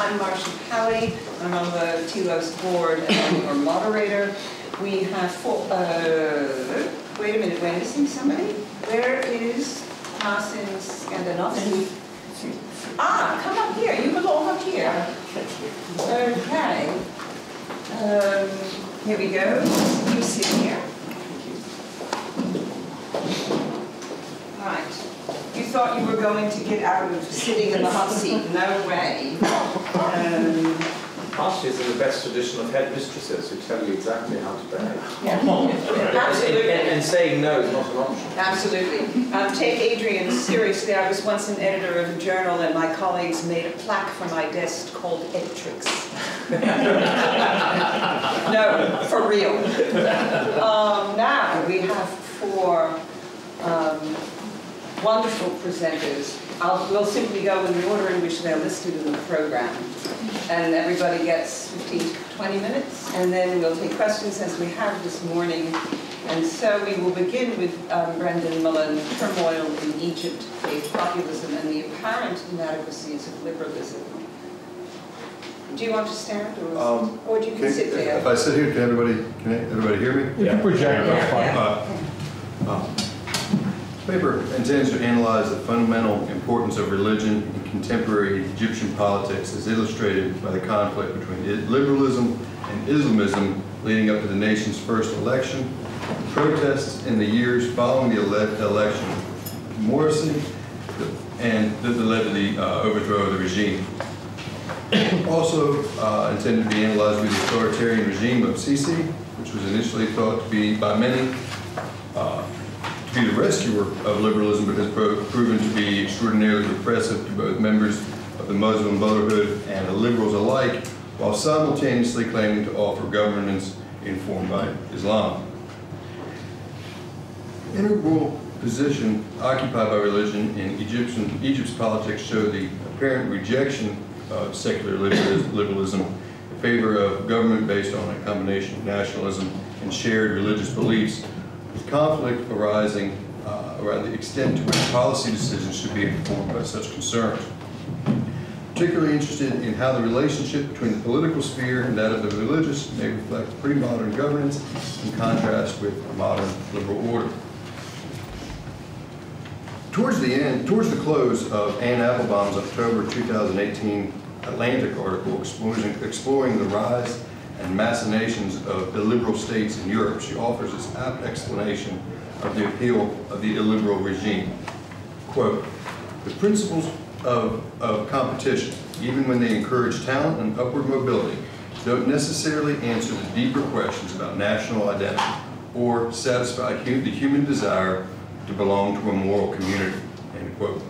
I'm Marcia. I'm on the Telos board and I'm your moderator. We have four, wait a minute, we're missing somebody? Where is Marcin Składanowski? Ah, come up here, you belong up here. Okay. Here we go, you sit here. Right. You thought you were going to get out of sitting in the hot seat. No way. Marcia is in the best tradition of headmistresses who tell you exactly how to behave. Yeah. Absolutely. And saying no is not an option. Absolutely. Take Adrian seriously. I was once an editor of a journal and my colleagues made a plaque for my desk called Editrix. No, for real. Now we have four wonderful presenters. We'll simply go in the order in which they're listed in the program. And everybody gets 15 to 20 minutes, and then we'll take questions as we have this morning. And so we will begin with Brendan Mullen, Turmoil in Egypt, Populism, and the apparent inadequacies of liberalism. Do you want to stand, or do you can sit there? If I sit here, can everybody hear me? You can project. This paper intends to analyze the fundamental importance of religion in contemporary Egyptian politics as illustrated by the conflict between liberalism and Islamism leading up to the nation's first election, protests in the years following the election, Morsi, and that led to the overthrow of the regime. Also intended to be analyzed with the authoritarian regime of Sisi, which was initially thought to be by many to be the rescuer of liberalism, but has proven to be extraordinarily repressive to both members of the Muslim Brotherhood and the liberals alike, while simultaneously claiming to offer governance informed by Islam. Integral position occupied by religion in Egypt's politics show the apparent rejection of secular liberalism in favor of government based on a combination of nationalism and shared religious beliefs, with conflict arising around the extent to which policy decisions should be informed by such concerns. Particularly interested in how the relationship between the political sphere and that of the religious may reflect pre-modern governance in contrast with a modern liberal order. Towards the close of Anne Applebaum's October 2018 Atlantic article exploring the rise and machinations of illiberal states in Europe, she offers this apt explanation of the appeal of the illiberal regime. Quote, the principles of competition, even when they encourage talent and upward mobility, don't necessarily answer the deeper questions about national identity or satisfy the human desire to belong to a moral community, end quote.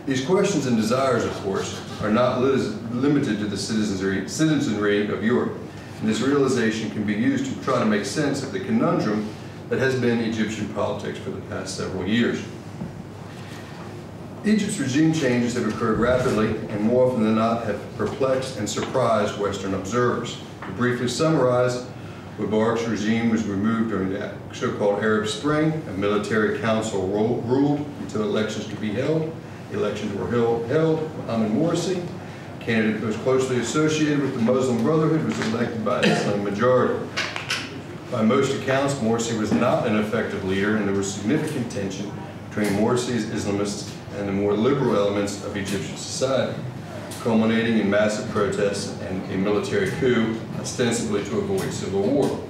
These questions and desires, of course, are not limited to the citizenry of Europe, and this realization can be used to try to make sense of the conundrum that has been Egyptian politics for the past several years. Egypt's regime changes have occurred rapidly and more often than not have perplexed and surprised Western observers. To briefly summarize, Mubarak's regime was removed during the so-called Arab Spring. A military council ruled until elections could be held. Elections were held. Mohammed Morsi, candidate most closely associated with the Muslim Brotherhood, was elected by a slim majority. By most accounts, Morsi was not an effective leader, and there was significant tension between Morsi's Islamists and the more liberal elements of Egyptian society, culminating in massive protests and a military coup, ostensibly to avoid civil war.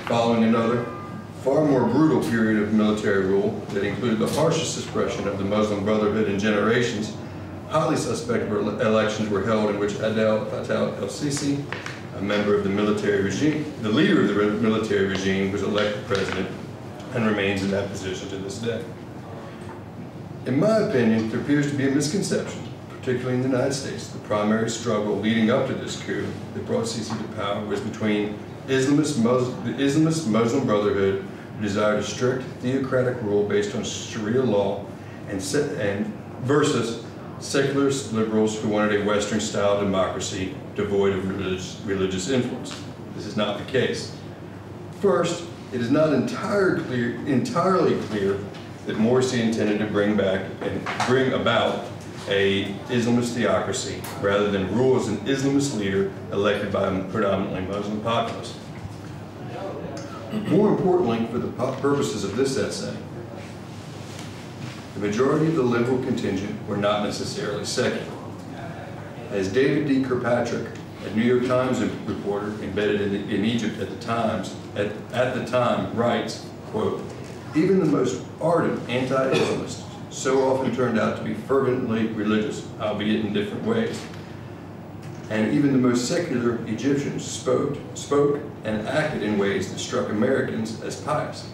Following another, far more brutal period of military rule that included the harshest suppression of the Muslim Brotherhood in generations, highly suspect elections were held in which Abdel Fattah el-Sisi, a member of the military regime, the leader of the military regime, was elected president and remains in that position to this day. In my opinion, there appears to be a misconception, particularly in the United States. The primary struggle leading up to this coup that brought Sisi to power was between the Islamist Muslim Brotherhood, who desired a strict theocratic rule based on Sharia law, and versus secularist liberals who wanted a Western-style democracy devoid of religious influence. This is not the case. First, it is not entirely clear that Morsi intended to bring about a Islamist theocracy rather than rule as an Islamist leader elected by a predominantly Muslim populace. More importantly, for the purposes of this essay, the majority of the liberal contingent were not necessarily secular. As David D. Kirkpatrick, a New York Times reporter embedded in Egypt at the time, writes, quote, "Even the most ardent anti-Islamists so often turned out to be fervently religious, albeit in different ways. And even the most secular Egyptians spoke and acted in ways that struck Americans as pious.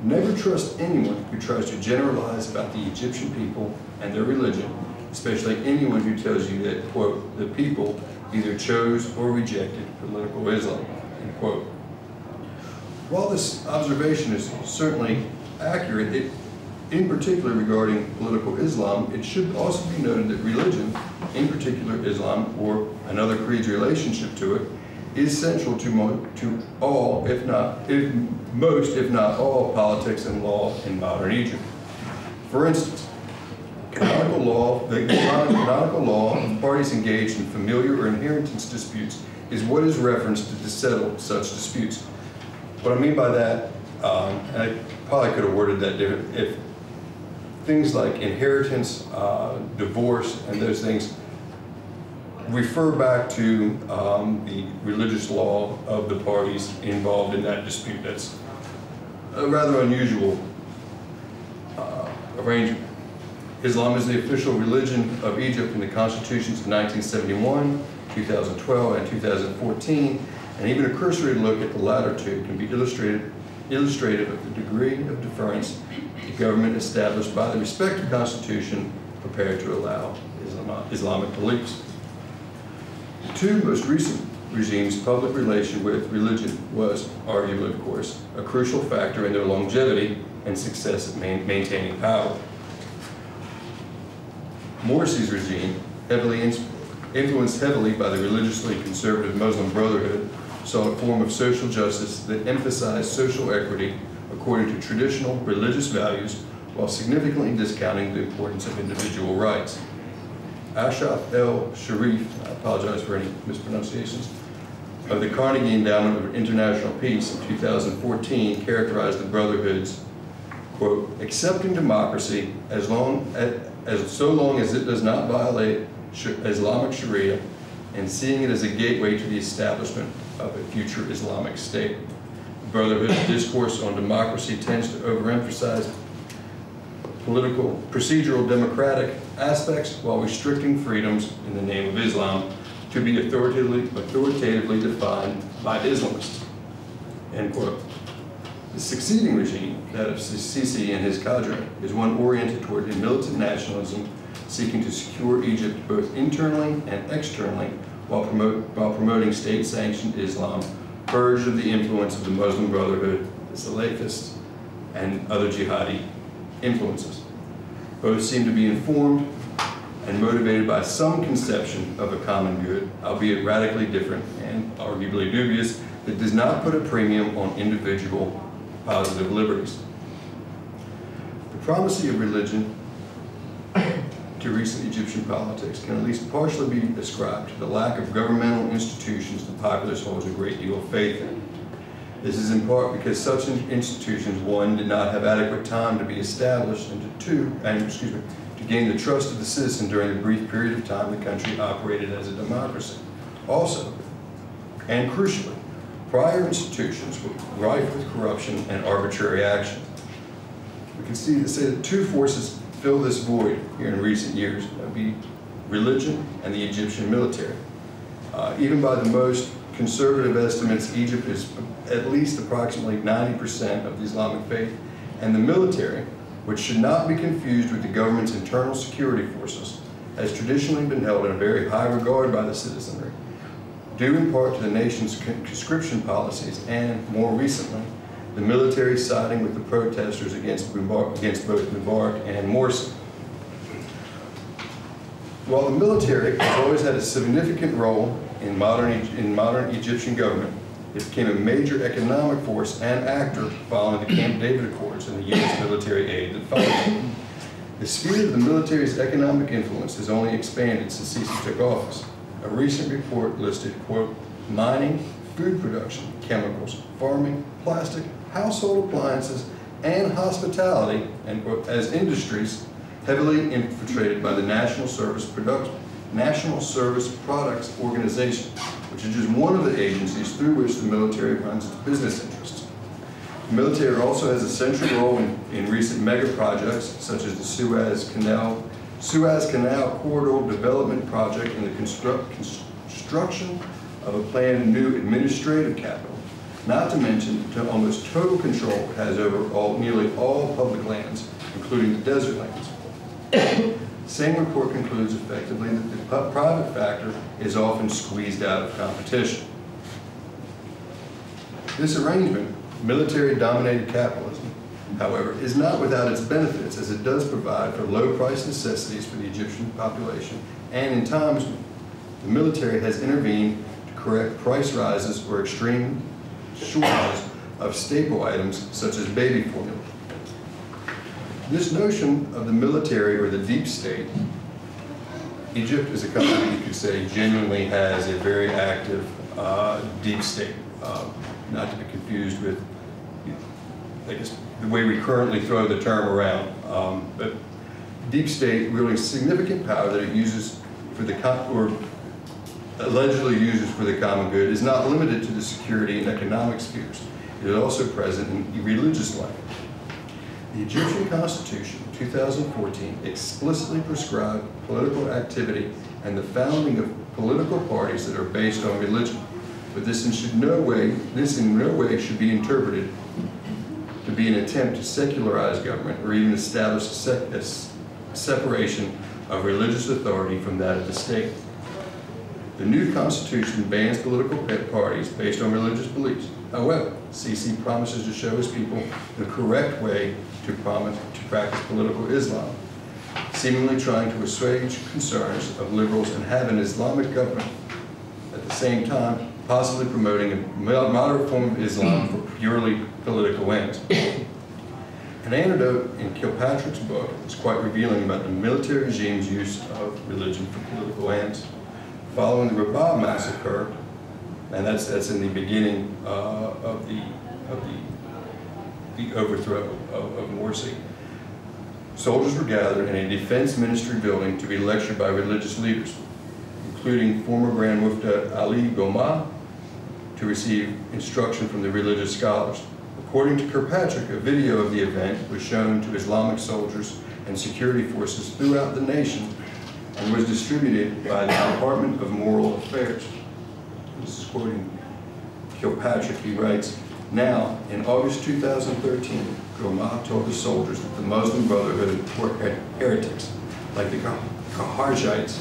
Never trust anyone who tries to generalize about the Egyptian people and their religion, especially anyone who tells you that, quote, the people either chose or rejected political Islam," end quote. While this observation is certainly accurate, in particular regarding political Islam, it should also be noted that religion, in particular Islam, or another creed's relationship to it, is central to all, most, if not all, politics and law in modern Egypt. For instance, the canonical law of parties engaged in familiar or inheritance disputes is what is referenced to settle such disputes. What I mean by that, and I probably could have worded that different, if things like inheritance, divorce, and those things refer back to the religious law of the parties involved in that dispute. That's a rather unusual arrangement. Islam is the official religion of Egypt in the constitutions of 1971, 2012, and 2014, and even a cursory look at the latter two can be illustrative of the degree of deference the government established by the respective constitution prepared to allow Islamic beliefs. The two most recent regimes' public relation with religion was, arguably of course, a crucial factor in their longevity and success at maintaining power. Morsi's regime, influenced heavily by the religiously conservative Muslim Brotherhood, saw a form of social justice that emphasized social equity according to traditional religious values while significantly discounting the importance of individual rights. Ashraf el-Sharif, I apologize for any mispronunciations, of the Carnegie Endowment of International Peace in 2014 characterized the Brotherhood's, quote, accepting democracy so long as it does not violate Islamic Sharia and seeing it as a gateway to the establishment of a future Islamic state. The Brotherhood's discourse on democracy tends to overemphasize political, procedural democratic aspects while restricting freedoms in the name of Islam to be authoritatively defined by Islamists, end quote. The succeeding regime, that of Sisi and his cadre, is one oriented toward a militant nationalism seeking to secure Egypt both internally and externally while promoting state-sanctioned Islam, purged of the influence of the Muslim Brotherhood, the Salafists, and other jihadi influences. Both seem to be informed and motivated by some conception of a common good, albeit radically different and arguably dubious, that does not put a premium on individual positive liberties. The primacy of religion to recent Egyptian politics can at least partially be ascribed to the lack of governmental institutions the populace holds a great deal of faith in. This is in part because such institutions, one, did not have adequate time to be established, and to gain the trust of the citizen during the brief period of time the country operated as a democracy. Also, and crucially, prior institutions were rife with corruption and arbitrary action. We can say that two forces fill this void here in recent years. That would be religion and the Egyptian military. Even by the most conservative estimates, Egypt is at least approximately 90% of the Islamic faith, and the military, which should not be confused with the government's internal security forces, has traditionally been held in a very high regard by the citizenry, due in part to the nation's conscription policies and, more recently, the military siding with the protesters against both Mubarak and Morsi. While the military has always had a significant role in modern Egyptian government, it became a major economic force and actor following the Camp David Accords and the U.S. military aid that followed. The sphere of the military's economic influence has only expanded since Sisi took office. A recent report listed, quote, mining, food production, chemicals, farming, plastic, household appliances, and hospitality, end quote, as industries heavily infiltrated by the National Service Products Organization, which is just one of the agencies through which the military runs its business interests. The military also has a central role in recent mega projects such as the Suez Canal Corridor Development Project and the construction of a planned new administrative capital. Not to mention, almost total control it has over nearly all public lands, including the desert lands. The same report concludes effectively that the private factor is often squeezed out of competition. This arrangement, military-dominated capitalism, however, is not without its benefits, as it does provide for low-price necessities for the Egyptian population, and in times the military has intervened to correct price rises or extreme shortages of staple items such as baby formula. This notion of the military or the deep state, Egypt is a country you could say genuinely has a very active deep state, not to be confused with, I guess, the way we currently throw the term around. But deep state really significant power that it uses for the or allegedly uses for the common good is not limited to the security and economic spheres. It is also present in religious life. The Egyptian Constitution, 2014, explicitly prescribed political activity and the founding of political parties that are based on religion. But this in no way should be interpreted to be an attempt to secularize government or even establish a separation of religious authority from that of the state. The new constitution bans political parties based on religious beliefs. However, Sisi promises to show his people the correct way to practice political Islam, seemingly trying to assuage concerns of liberals and have an Islamic government, at the same time possibly promoting a moderate form of Islam for purely political ends. An anecdote in Kilpatrick's book is quite revealing about the military regime's use of religion for political ends. Following the Rabab massacre, and that's in the beginning of the overthrow of Morsi, soldiers were gathered in a defense ministry building to be lectured by religious leaders, including former Grand Mufti Ali Goma, to receive instruction from the religious scholars. According to Kirkpatrick, a video of the event was shown to Islamic soldiers and security forces throughout the nation and was distributed by the Department of Moral Affairs. This is quoting Kilpatrick. He writes, now, in August 2013, Goma told the soldiers that the Muslim Brotherhood were heretics, like the Khawarizmites,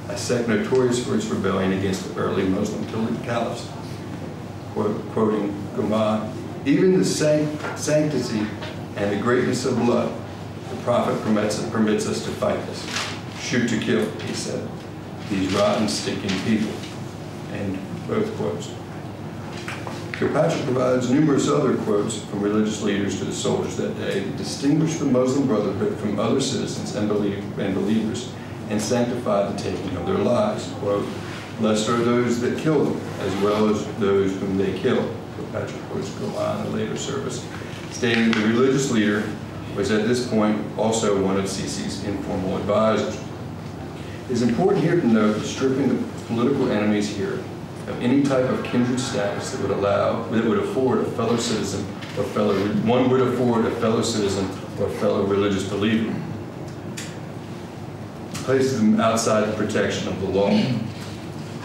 a sect notorious for its rebellion against the early Muslim caliphs. Quoting Goma, even the sanctity and the greatness of blood, the Prophet permits us to fight this. Shoot to kill, he said. These rotten, stinking people. End both quotes. Kirkpatrick provides numerous other quotes from religious leaders to the soldiers that day that distinguished the Muslim Brotherhood from other citizens and believers and sanctified the taking of their lives. Quote, blessed are those that kill them, as well as those whom they kill. Kirkpatrick quotes Goma in a later service, stating that the religious leader was at this point also one of Sisi's informal advisors. It is important here to note that stripping the political enemies here of any type of kindred status that would afford a fellow citizen or fellow religious believer places them outside the protection of the law.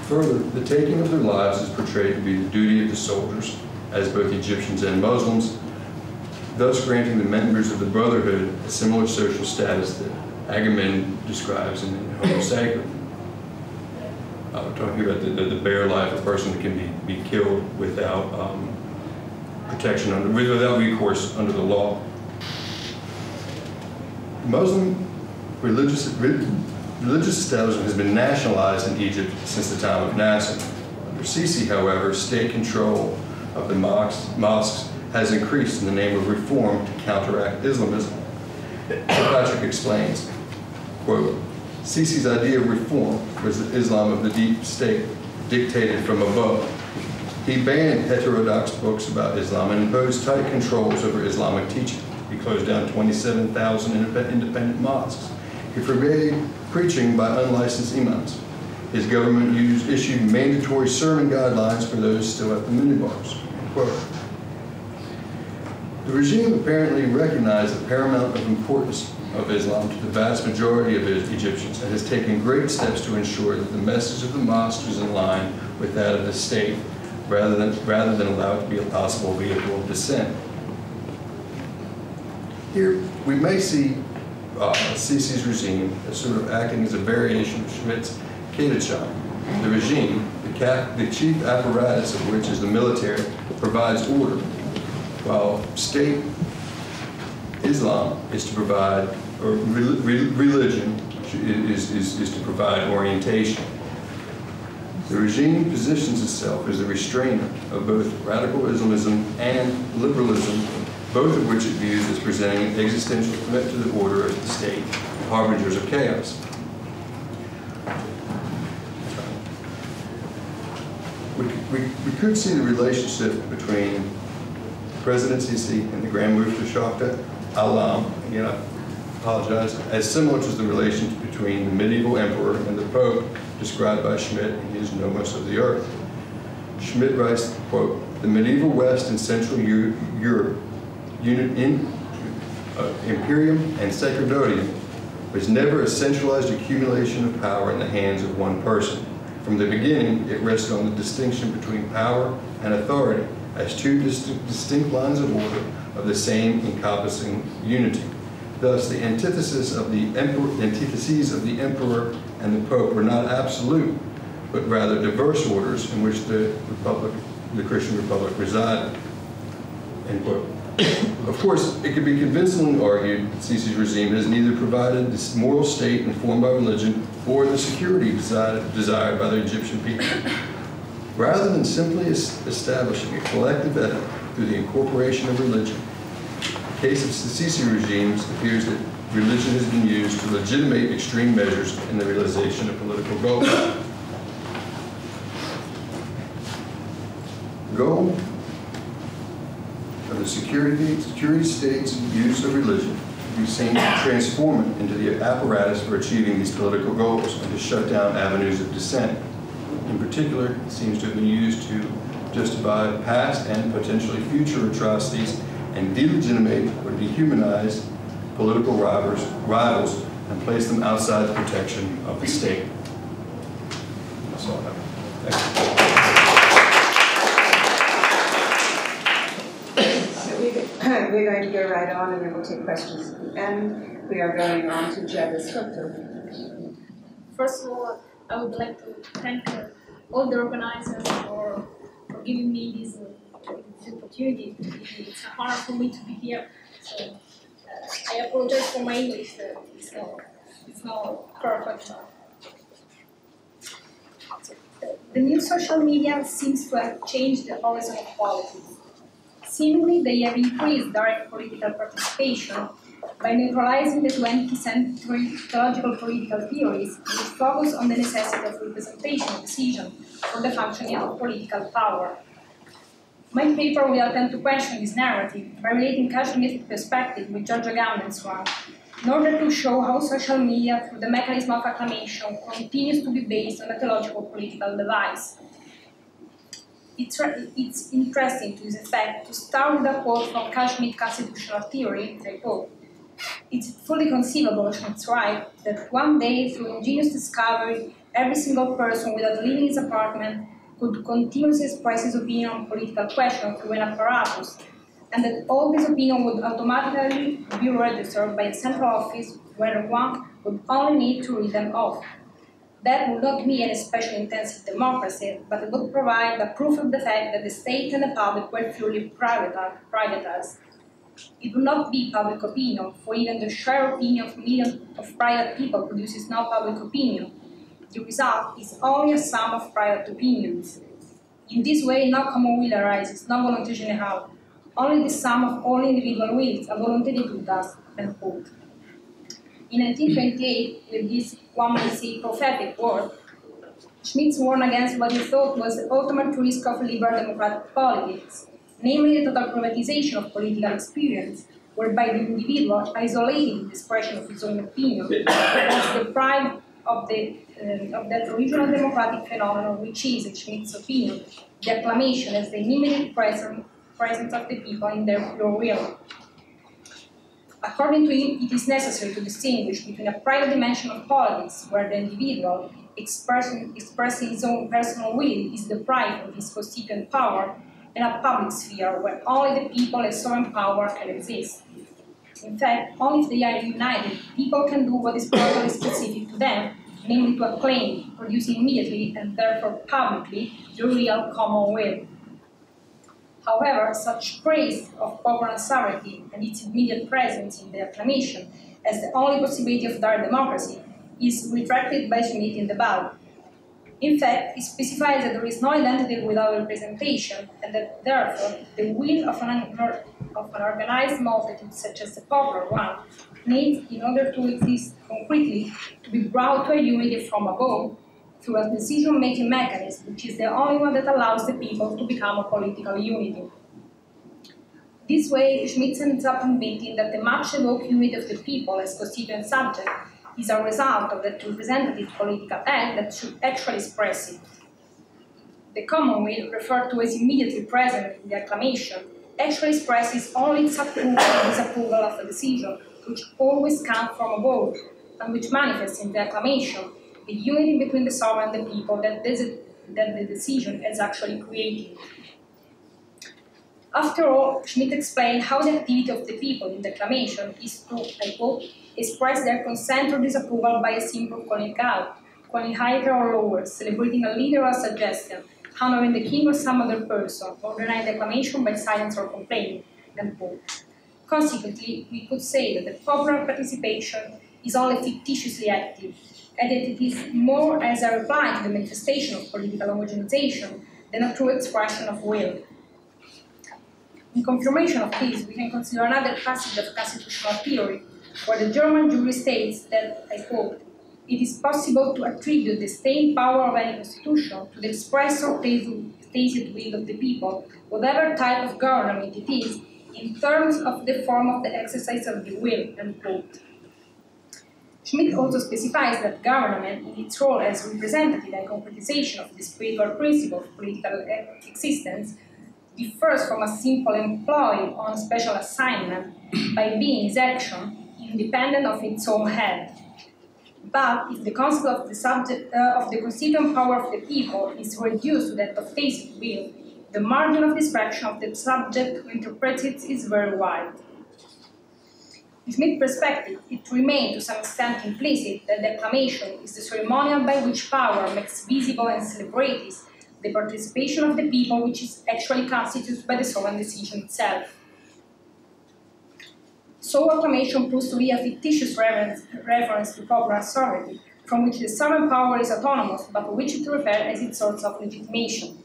Further, the taking of their lives is portrayed to be the duty of the soldiers, as both Egyptians and Muslims, thus granting the members of the Brotherhood a similar social status that Agamemnon describes in Homo Sacred. We're talking about the bare life of a person that can be killed without protection, without recourse under the law. Muslim religious establishment has been nationalized in Egypt since the time of Nasser. Under Sisi, however, state control of the mosques has increased in the name of reform to counteract Islamism. To Patrick explains, quote, Sisi's idea of reform was the Islam of the deep state, dictated from above. He banned heterodox books about Islam and imposed tight controls over Islamic teaching. He closed down 27,000 independent mosques. He forbade preaching by unlicensed imams. His government issued mandatory sermon guidelines for those still at the minibars. Quote. The regime apparently recognized the paramount importance of Islam to the vast majority of Egyptians and has taken great steps to ensure that the message of the mosque is in line with that of the state, rather than allow it to be a possible vehicle of dissent. Here, we may see Sisi's regime as sort of acting as a variation of Schmidt's Katachon. The regime, the chief apparatus of which is the military, provides order, while state Islam is to provide, or religion is to provide orientation. The regime positions itself as a restrainer of both radical Islamism and liberalism, both of which it views as presenting an existential threat to the order of the state, harbingers of chaos. We could see the relationship between President Sisi and the Grand Mufti Shakta Alam, again I apologize, as similar to the relationship between the medieval emperor and the Pope described by Schmidt in his Nomos of the Earth. Schmidt writes, quote, the medieval West and Central Europe, imperium and sacerdotium, was never a centralized accumulation of power in the hands of one person. From the beginning, it rested on the distinction between power and authority as two distinct lines of order of the same encompassing unity. Thus, the antitheses of the emperor and the pope were not absolute, but rather diverse orders in which the Christian Republic resided. End quote. Of course, it could be convincingly argued that Sisi's regime has neither provided this moral state informed by religion or the security desired by the Egyptian people. Rather than simply establishing a collective ethic through the incorporation of religion, in the case of the Sisi regimes, it appears that religion has been used to legitimate extreme measures in the realization of political goals. The goal of the security state's use of religion to be seen to transform it into the apparatus for achieving these political goals and to shut down avenues of dissent. In particular, it seems to have been used to justify past and potentially future atrocities and delegitimate or dehumanize political rivals and place them outside the protection of the state. That's all I have. So we're going to go right on and then we'll take questions at the end. We are going on to Giada Scotto. First of all, I would like to thank all the organizers for giving me this opportunity. It's an honor for me to be here. So I apologize for my English. It's not perfect. The new social media seems to have changed the horizon of politics. Seemingly, they have increased direct political participation by neutralizing the 20th century theological-political theories which focus on the necessity of representation and decision for the functioning of political power. My paper will attempt to question this narrative by relating Kashmir's perspective with George Agamben's one, in order to show how social media, through the mechanism of acclamation, continues to be based on a theological-political device. It's interesting to this effect to start with a quote from Kashmir's constitutional theory, I quote, it's fully conceivable, Schmidt's right, that one day, through ingenious discovery, every single person without leaving his apartment could continuously express his opinion on political questions through an apparatus, and that all this opinion would automatically be registered by a central office where one would only need to read them off. That would not be an especially intensive democracy, but it would provide a proof of the fact that the state and the public were purely privatized. It would not be public opinion, for even the shared opinion of millions of private people produces no public opinion. The result is only a sum of private opinions. In this way, no common will arises, no volonté générale, only the sum of all individual wills, a volonté de toutes, end quote. In 1928, with this, one may say, prophetic word, Schmitt warned against what he thought was the ultimate risk of liberal democratic politics, namely the total privatization of political experience, whereby the individual, isolated in the expression of his own opinion, was deprived of that original democratic phenomenon which is, in Schmitt's opinion, the acclamation as the immediate presence of the people in their pure will. According to him, it is necessary to distinguish between a private dimension of politics, where the individual, expressing his own personal will, is deprived of his constituent power, and a public sphere, where only the people as sovereign power can exist. In fact, only if they are united, people can do what is properly specific to them, namely to acclaim, producing immediately and therefore publicly the real common will. However, such praise of popular sovereignty and its immediate presence in the acclamation as the only possibility of direct democracy is retracted by Schmitt in the Ballot. In fact, it specifies that there is no identity without representation, and that therefore the will of an organized multitude, such as the popular one, needs, in order to exist concretely, to be brought to a unity from above through a decision-making mechanism, which is the only one that allows the people to become a political unity. This way, Schmitt ends up admitting that the much-evoked unity of the people as constituent subject is a result of that representative political act that should actually express it. The common will, referred to as immediately present in the acclamation, actually expresses only its approval and disapproval of a decision, which always comes from above, and which manifests in the acclamation the unity between the sovereign and the people that the decision is actually creating. After all, Schmitt explained how the activity of the people in the acclamation is to, I quote, express their consent or disapproval by a simple calling out, calling higher or lower, celebrating a leader or a suggestion, honoring the king or some other person, or denying the acclamation by silence or complaint, end quote. Consequently, we could say that the popular participation is only fictitiously active, and that it is more as a reply to the manifestation of political homogenization than a true expression of will. In confirmation of this, we can consider another passage of constitutional theory, where the German jury states that, I quote, it is possible to attribute the staying power of any constitution to the express or tacit will of the people, whatever type of government it is, in terms of the form of the exercise of the will, end quote. Schmitt also specifies that government, in its role as representative and concretization of the spiritual principle of political existence, differs from a simple employee on special assignment by being its action independent of its own head. But if the concept of the subject of the constituent power of the people is reduced to that of tacit will, the margin of distraction of the subject who interprets it is very wide. In Schmitt's perspective, it remains to some extent implicit that the acclamation is the ceremonial by which power makes visible and celebrates the participation of the people, which is actually constituted by the sovereign decision itself. So acclamation proves to be a fictitious reference to popular sovereignty, from which the sovereign power is autonomous, but to which it refers as its source of legitimation.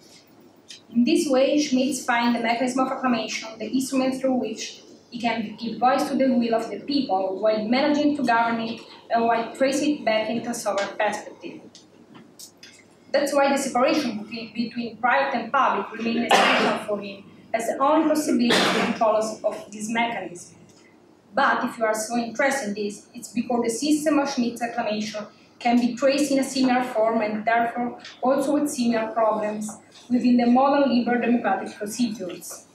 In this way, Schmitt finds the mechanism of acclamation, the instrument through which he can give voice to the will of the people, while managing to govern it and while tracing it back into a sovereign perspective. That's why the separation between private and public remains essential for him, as the only possibility to control of this mechanism. But if you are so interested in this, it's because the system of Schmitt's acclamation can be traced in a similar form and therefore also with similar problems within the modern liberal democratic procedures.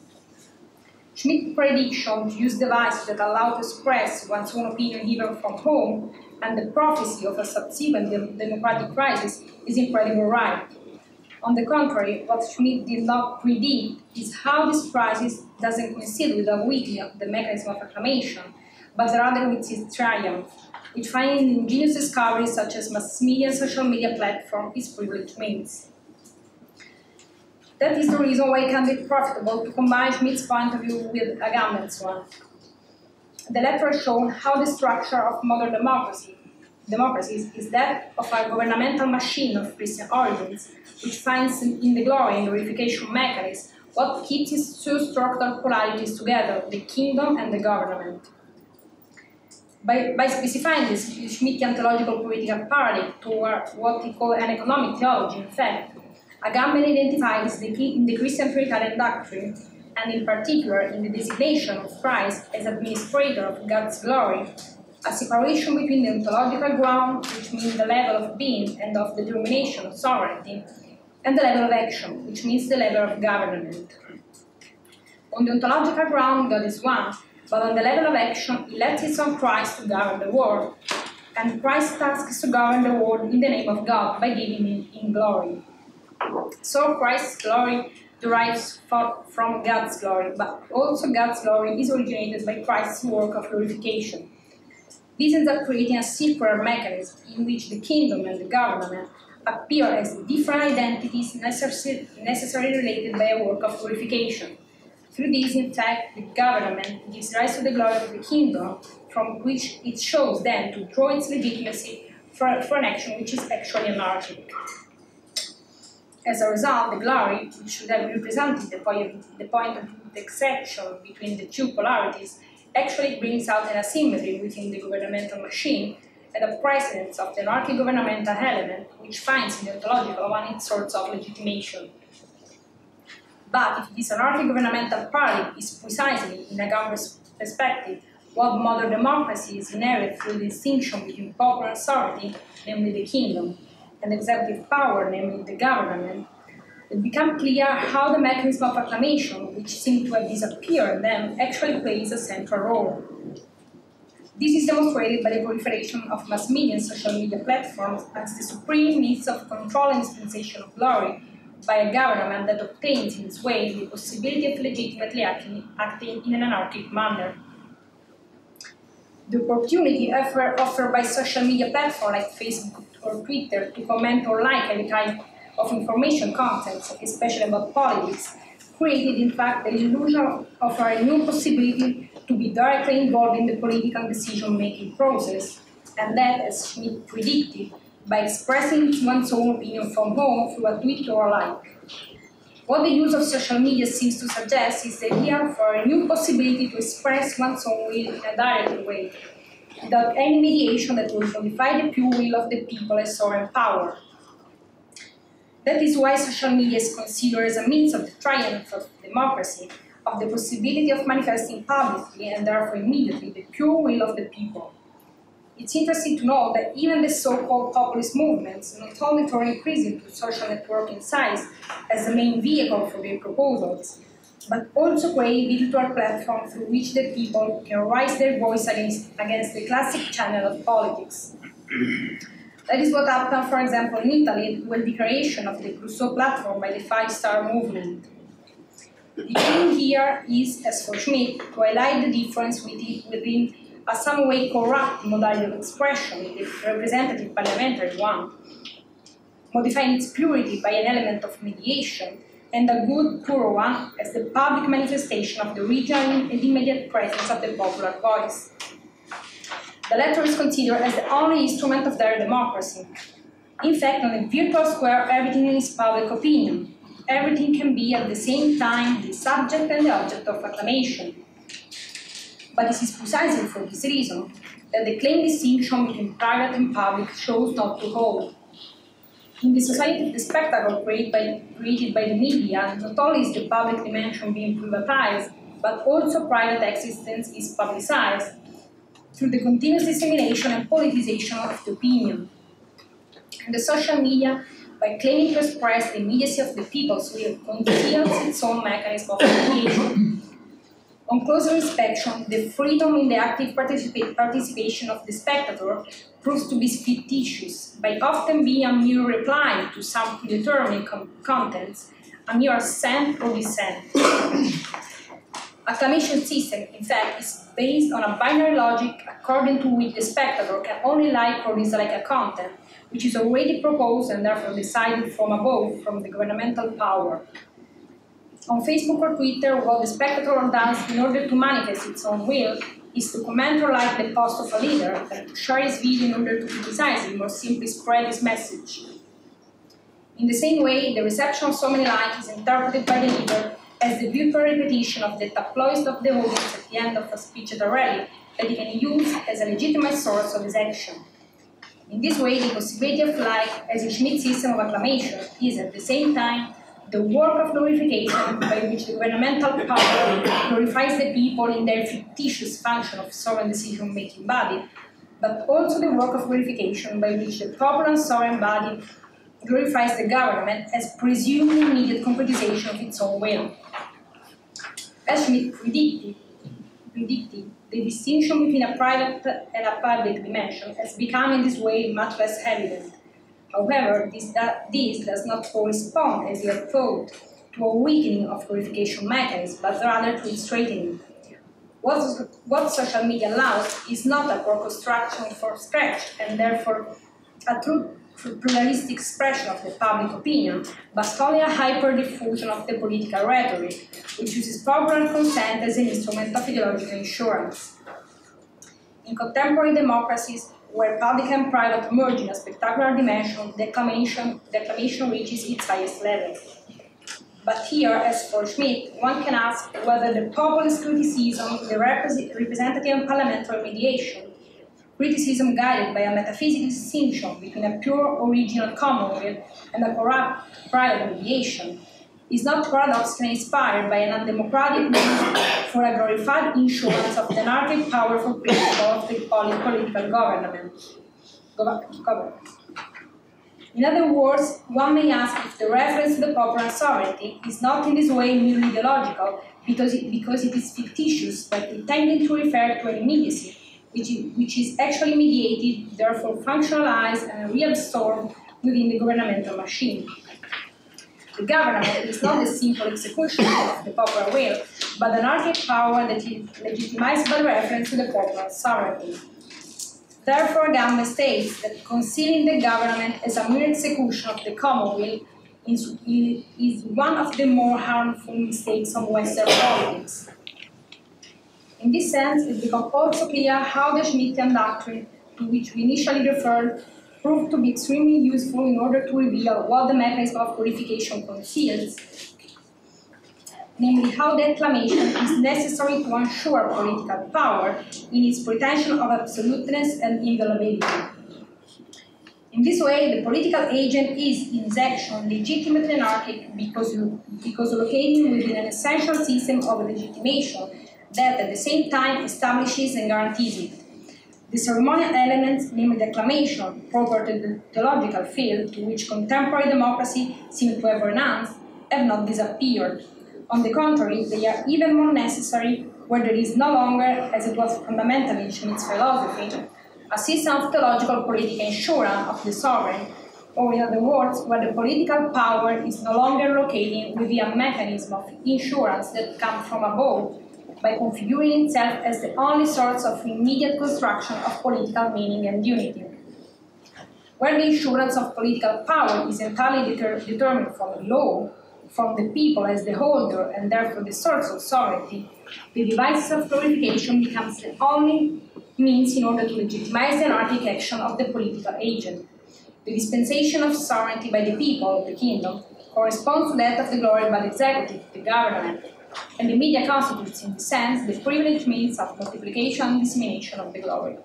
Schmitt's prediction to use devices that allow to express one's own opinion even from home and the prophecy of a subsequent democratic crisis is incredibly right. On the contrary, what Schmitt did not predict is how this crisis doesn't coincide with a weakening of the mechanism of acclamation, but rather with its triumph, which finding ingenious discoveries such as mass media and social media platform is privileged means. That is the reason why it can be profitable to combine Schmitt's point of view with Agamben's one. The latter has shown how the structure of modern democracies is that of a governmental machine of Christian origins, which finds in the glory and glorification mechanism what keeps its two structural polarities together, the kingdom and the government. By specifying this Schmittian theological-political paradigm toward what he called an economic theology, in fact, Agamben identifies in the Christian Trinitarian doctrine, and in particular in the designation of Christ as administrator of God's glory, a separation between the ontological ground, which means the level of being and of determination of sovereignty, and the level of action, which means the level of government. On the ontological ground, God is one, but on the level of action, he lets his son Christ to govern the world, and Christ's task is to govern the world in the name of God by giving him glory. So Christ's glory derives from God's glory, but also God's glory is originated by Christ's work of glorification. This ends up creating a circular mechanism in which the kingdom and the government appear as different identities necessarily related by a work of glorification. Through this, in fact, the government gives rise to the glory of the kingdom, from which it shows then to draw its legitimacy for an action which is actually anarchic. As a result, the glory, which should have represented the point of intersection between the two polarities, actually brings out an asymmetry within the governmental machine and a precedence of the anarchic governmental element, which finds in the ontological one its source of legitimation. But if this anarchic governmental paradigm is precisely, in Agamben's perspective, what modern democracies inherit through the distinction between popular authority, namely the kingdom, and executive power, namely the government, it becomes clear how the mechanism of acclamation, which seemed to have disappeared in them, actually plays a central role. This is demonstrated by the proliferation of mass media and social media platforms as the supreme means of control and dispensation of glory by a government that obtains in its way the possibility of legitimately acting in an anarchic manner. The opportunity offered by social media platforms like Facebook or Twitter to comment or like any kind of information content, especially about politics, created in fact the illusion of a new possibility to be directly involved in the political decision-making process, and that, as Schmitt predicted, by expressing one's own opinion from home through a tweet or a like. What the use of social media seems to suggest is the idea for a new possibility to express one's own will in a direct way, without any mediation that will modify the pure will of the people as sovereign power. That is why social media is considered as a means of the triumph of democracy, of the possibility of manifesting publicly and therefore immediately the pure will of the people. It's interesting to note that even the so-called populist movements not only turn increasingly to social networking sites as the main vehicle for their proposals, but also create virtual platforms through which the people can raise their voice against the classic channel of politics. That is what happened, for example, in Italy with the creation of the Crusoe platform by the Five Star Movement. The aim here is, as for Schmitt, to highlight the difference within a some way corrupt modality of expression, the representative parliamentary one, modifying its purity by an element of mediation, and a good, pure one as the public manifestation of the regional and immediate presence of the popular voice. The latter is considered as the only instrument of their democracy. In fact, on a virtual square, everything is public opinion. Everything can be at the same time the subject and the object of acclamation. But this is precisely for this reason that the claimed distinction between private and public shows not to hold. In the society of the spectacle created by the media, not only is the public dimension being privatized, but also private existence is publicized through the continuous dissemination and politicization of the opinion. And the social media, by claiming to express the immediacy of the people's will, conceals its own mechanism of communication. On closer inspection, the freedom in the active participation of the spectator proves to be fictitious, by often being a mere reply to some predetermined contents, a mere assent or dissent. Acclamation system, in fact, is based on a binary logic according to which the spectator can only like or dislike a content, which is already proposed and therefore decided from above, from the governmental power. On Facebook or Twitter, what the spectator does in order to manifest its own will is to comment or like the post of a leader and to share his video in order to criticize him or simply spread his message. In the same way, the reception of so many likes is interpreted by the leader as the virtual repetition of the tabloids of the audience at the end of a speech at a rally, that he can use as a legitimate source of his action. In this way, the possibility of life as a Schmitt system of acclamation is at the same time the work of glorification by which the governmental power glorifies the people in their fictitious function of sovereign decision-making body, but also the work of glorification by which the popular and sovereign body glorifies the government as presumed immediate concretization of its own will. As Schmitt predicted, the distinction between a private and a public dimension has become in this way much less evident. However, this does not correspond, as he had thought, to a weakening of glorification mechanism, but rather to its straightening. What social media allows is not a reconstruction from scratch, and therefore a true pluralistic expression of the public opinion, but only a hyper-diffusion of the political rhetoric, which uses popular consent as an instrument of ideological insurance. In contemporary democracies, where public and private merge in a spectacular dimension, the acclamation reaches its highest level. But here, as for Schmitt, one can ask whether the populist criticism, the representative and parliamentary mediation, criticism guided by a metaphysical distinction between a pure original commonweal and a corrupt private mediation, is not paradoxically inspired by an undemocratic need for a glorified insurance of the anarchic powerful principle of the political government. In other words, one may ask if the reference to the popular sovereignty is not in this way merely ideological because it is fictitious, but intending to refer to an immediacy, which is actually mediated, therefore functionalized and reabsorbed within the governmental machine. The government is not the simple execution of the popular will, but an anarchic power that is legitimized by reference to the popular sovereignty. Therefore, Gambe states that concealing the government as a mere execution of the common will is one of the more harmful mistakes of Western politics. In this sense, it becomes also clear how the Schmittian doctrine, to which we initially referred, proved to be extremely useful in order to reveal what the mechanism of glorification conceals, namely how the acclamation is necessary to ensure political power in its pretension of absoluteness and inviolability. In this way, the political agent is, in its action, legitimately anarchic because locating within an essential system of legitimation that at the same time establishes and guarantees it. The ceremonial elements, namely the acclamation, proper to the theological field to which contemporary democracy seems to have renounced, have not disappeared. On the contrary, they are even more necessary where there is no longer, as it was fundamental in Schmitt's philosophy, a system of theologico-political insurance of the sovereign, or in other words, where the political power is no longer located within a mechanism of insurance that comes from above, by configuring itself as the only source of immediate construction of political meaning and unity. Where the insurance of political power is entirely determined from law, from the people as the holder and therefore the source of sovereignty, the devices of glorification becomes the only means in order to legitimize the anarchic action of the political agent. The dispensation of sovereignty by the people, the kingdom, corresponds to that of the glory by the executive, the government, and the media constitutes, in this sense, the privileged means of multiplication and dissemination of the glory.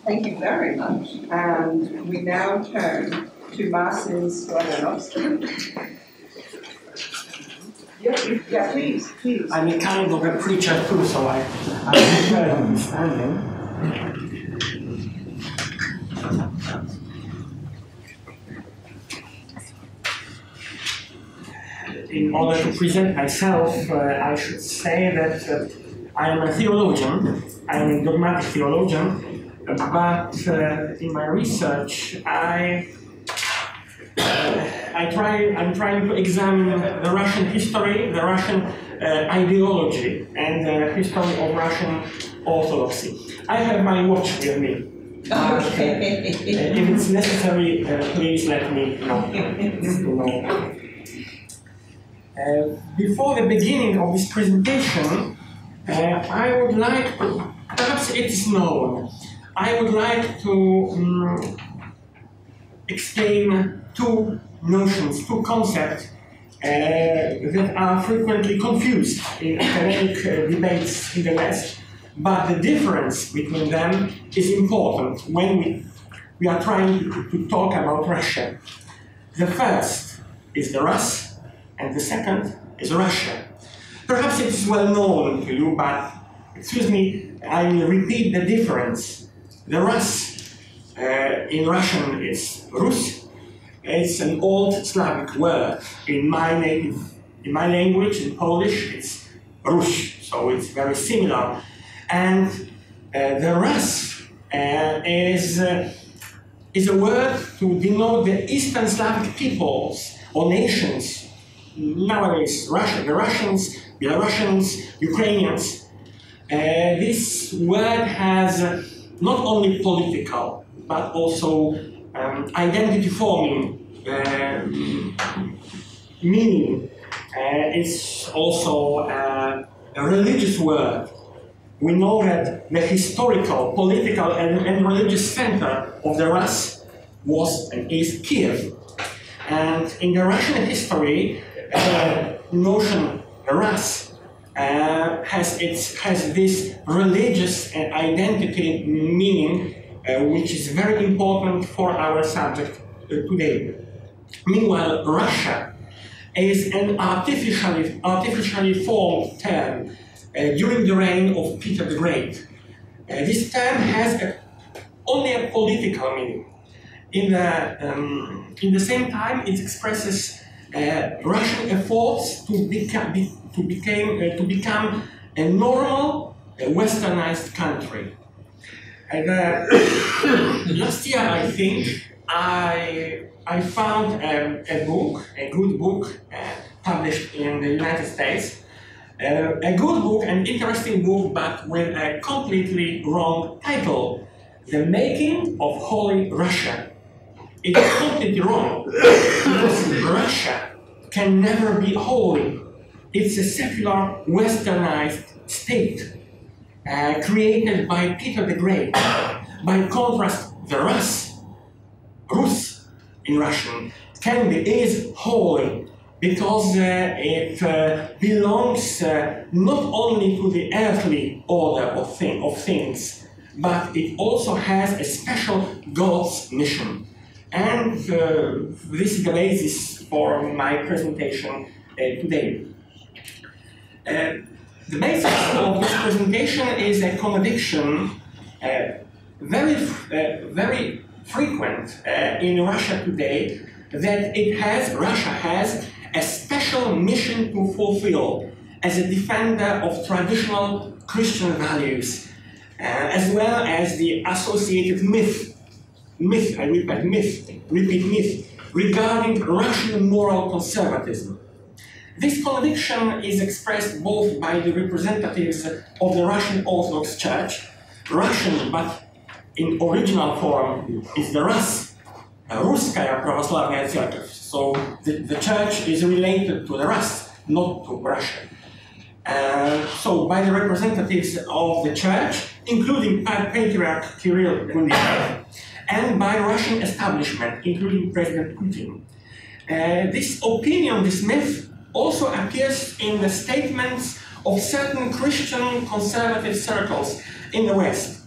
Thank you very much. And we now turn to Marcin Składanowski. Yeah, please. I'm a kind of a preacher too, so I prefer to be standing. In order to present myself, I should say that I am a theologian, I am a dogmatic theologian, but in my research I'm trying to examine the Russian history, the Russian ideology, and the history of Russian Orthodoxy. I have my watch with me. Okay. If it's necessary, please let me know. Before the beginning of this presentation, I would like to, perhaps it is known, I would like to explain two notions, two concepts that are frequently confused in academic debates in the West, but the difference between them is important when we are trying to talk about Russia. The first is the Rus, and the second is Russia. Perhaps it is well known to you, but excuse me, I will repeat the difference. The Rus in Russian is Rus. It's an old Slavic word. In my language, in Polish, it's Ruś, so it's very similar. And the Rus is a word to denote the Eastern Slavic peoples or nations. Nowadays, Russia, the Russians, Belarusians, Ukrainians. This word has not only political, but also identity-forming meaning. It's also a religious word. We know that the historical, political, and religious center of the Rus was and is Kiev. And in the Russian history, the notion, the Rus, has this religious identity meaning, which is very important for our subject today. Meanwhile, Russia is an artificially formed term during the reign of Peter the Great. This term has only a political meaning. In the same time, it expresses Russian efforts to become a normal, westernized country. Last year, I think, I found a good book, published in the United States. A good book, an interesting book, but with a completely wrong title. The Making of Holy Russia. It is completely wrong, because Russia can never be holy. It's a secular, westernized state created by Peter the Great. By contrast, the Rus in Russian, is holy because it belongs not only to the earthly order of things, but it also has a special God's mission. And this is the basis for my presentation today. The basis of this presentation is a conviction, very frequent in Russia today, that Russia has a special mission to fulfill as a defender of traditional Christian values, as well as the associated myth, regarding Russian moral conservatism. This conviction is expressed both by the representatives of the Russian Orthodox Church, Russian, but in original form is the Rus, Russkaya Pravoslavnaya Cerkev. So the church is related to the Rus, not to Russia. So by the representatives of the church, including Patriarch Kirill and by Russian establishment, including President Putin. This opinion, this myth, also appears in the statements of certain Christian conservative circles in the West,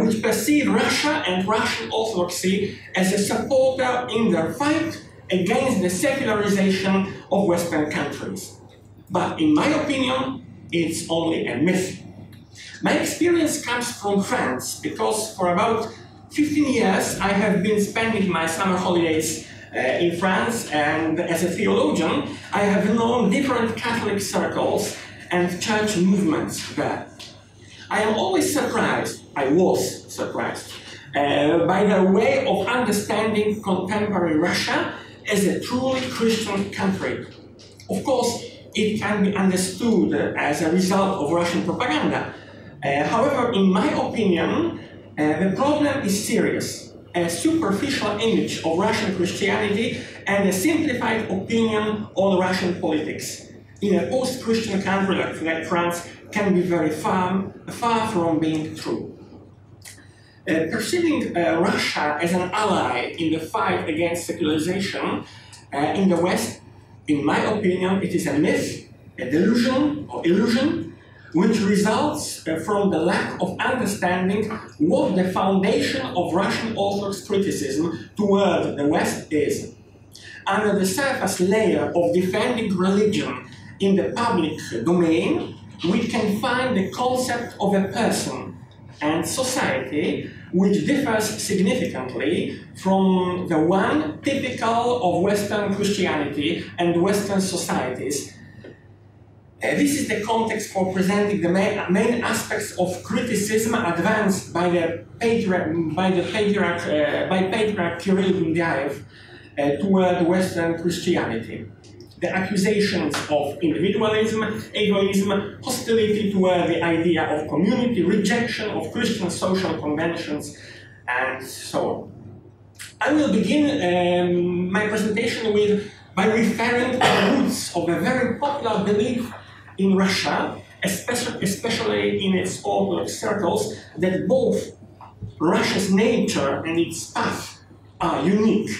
which perceive Russia and Russian Orthodoxy as a supporter in their fight against the secularization of Western countries. But in my opinion, it's only a myth. My experience comes from France, because for about 15 years I have been spending my summer holidays in France, and as a theologian, I have known different Catholic circles and church movements there. I was surprised, by their way of understanding contemporary Russia as a truly Christian country. Of course, it can be understood as a result of Russian propaganda. However, in my opinion, the problem is serious. A superficial image of Russian Christianity and a simplified opinion on Russian politics in a post-Christian country like France can be very far from being true. perceiving Russia as an ally in the fight against secularization in the West, in my opinion, it is a myth, a delusion or illusion, which results from the lack of understanding what the foundation of Russian Orthodox criticism toward the West is. Under the surface layer of defending religion in the public domain, we can find the concept of a person and society which differs significantly from the one typical of Western Christianity and Western societies. This is the context for presenting the main aspects of criticism advanced by Patriarch Kirill Gundyaev toward Western Christianity. The accusations of individualism, egoism, hostility toward the idea of community, rejection of Christian social conventions, and so on. I will begin my presentation by referring to the roots of a very popular belief in Russia, especially in its Orthodox circles, that both Russia's nature and its path are unique.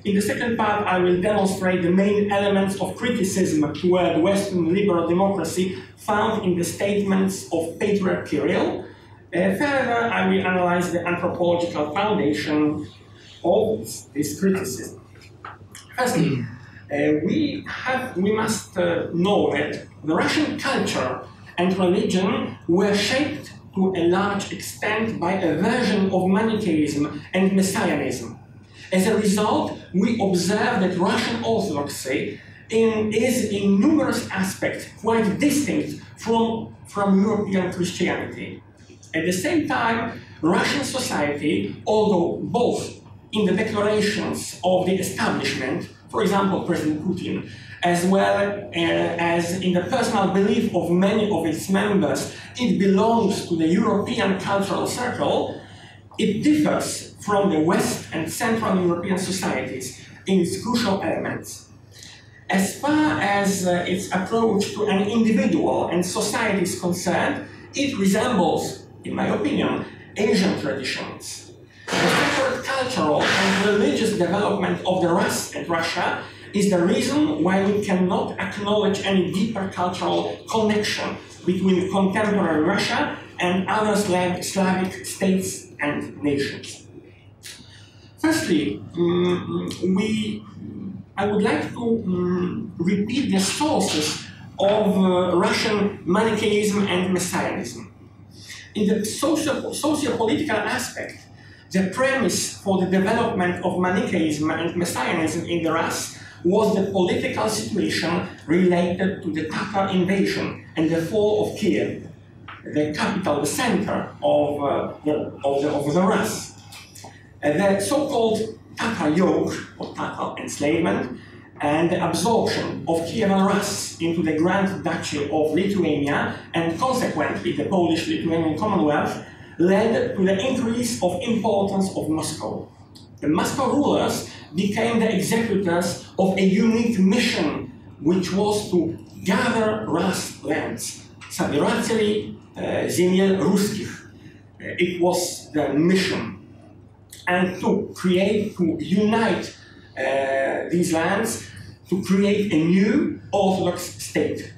In the second part, I will demonstrate the main elements of criticism toward Western liberal democracy found in the statements of Patriarch Kirill. Further, I will analyze the anthropological foundation of this criticism. Firstly, we must know that the Russian culture and religion were shaped to a large extent by a version of Manichaeism and Messianism. As a result, we observe that Russian Orthodoxy is in numerous aspects quite distinct from European Christianity. At the same time, Russian society, although both in the declarations of the establishment, for example, President Putin, as well as in the personal belief of many of its members, it belongs to the European cultural circle, it differs from the West and Central European societies in its crucial elements. As far as its approach to an individual and society is concerned, it resembles, in my opinion, Asian traditions. The separate cultural and religious development of the Rus and Russia is the reason why we cannot acknowledge any deeper cultural connection between contemporary Russia and other Slavic states and nations. Firstly, I would like to repeat the sources of Russian Manichaeism and Messianism. In the socio-political aspect, the premise for the development of Manichaeism and Messianism in the Rus was the political situation related to the Tatar invasion and the fall of Kiev, the capital, the center of the Rus. The so-called Tatar yoke, or Tatar enslavement, and the absorption of Kievan Rus into the Grand Duchy of Lithuania, and consequently the Polish-Lithuanian Commonwealth, led to the increase of importance of Moscow. The Moscow rulers became the executors of a unique mission, which was to gather Rus lands, Собиратели земель русских. It was the mission. And to unite these lands, to create a new Orthodox state.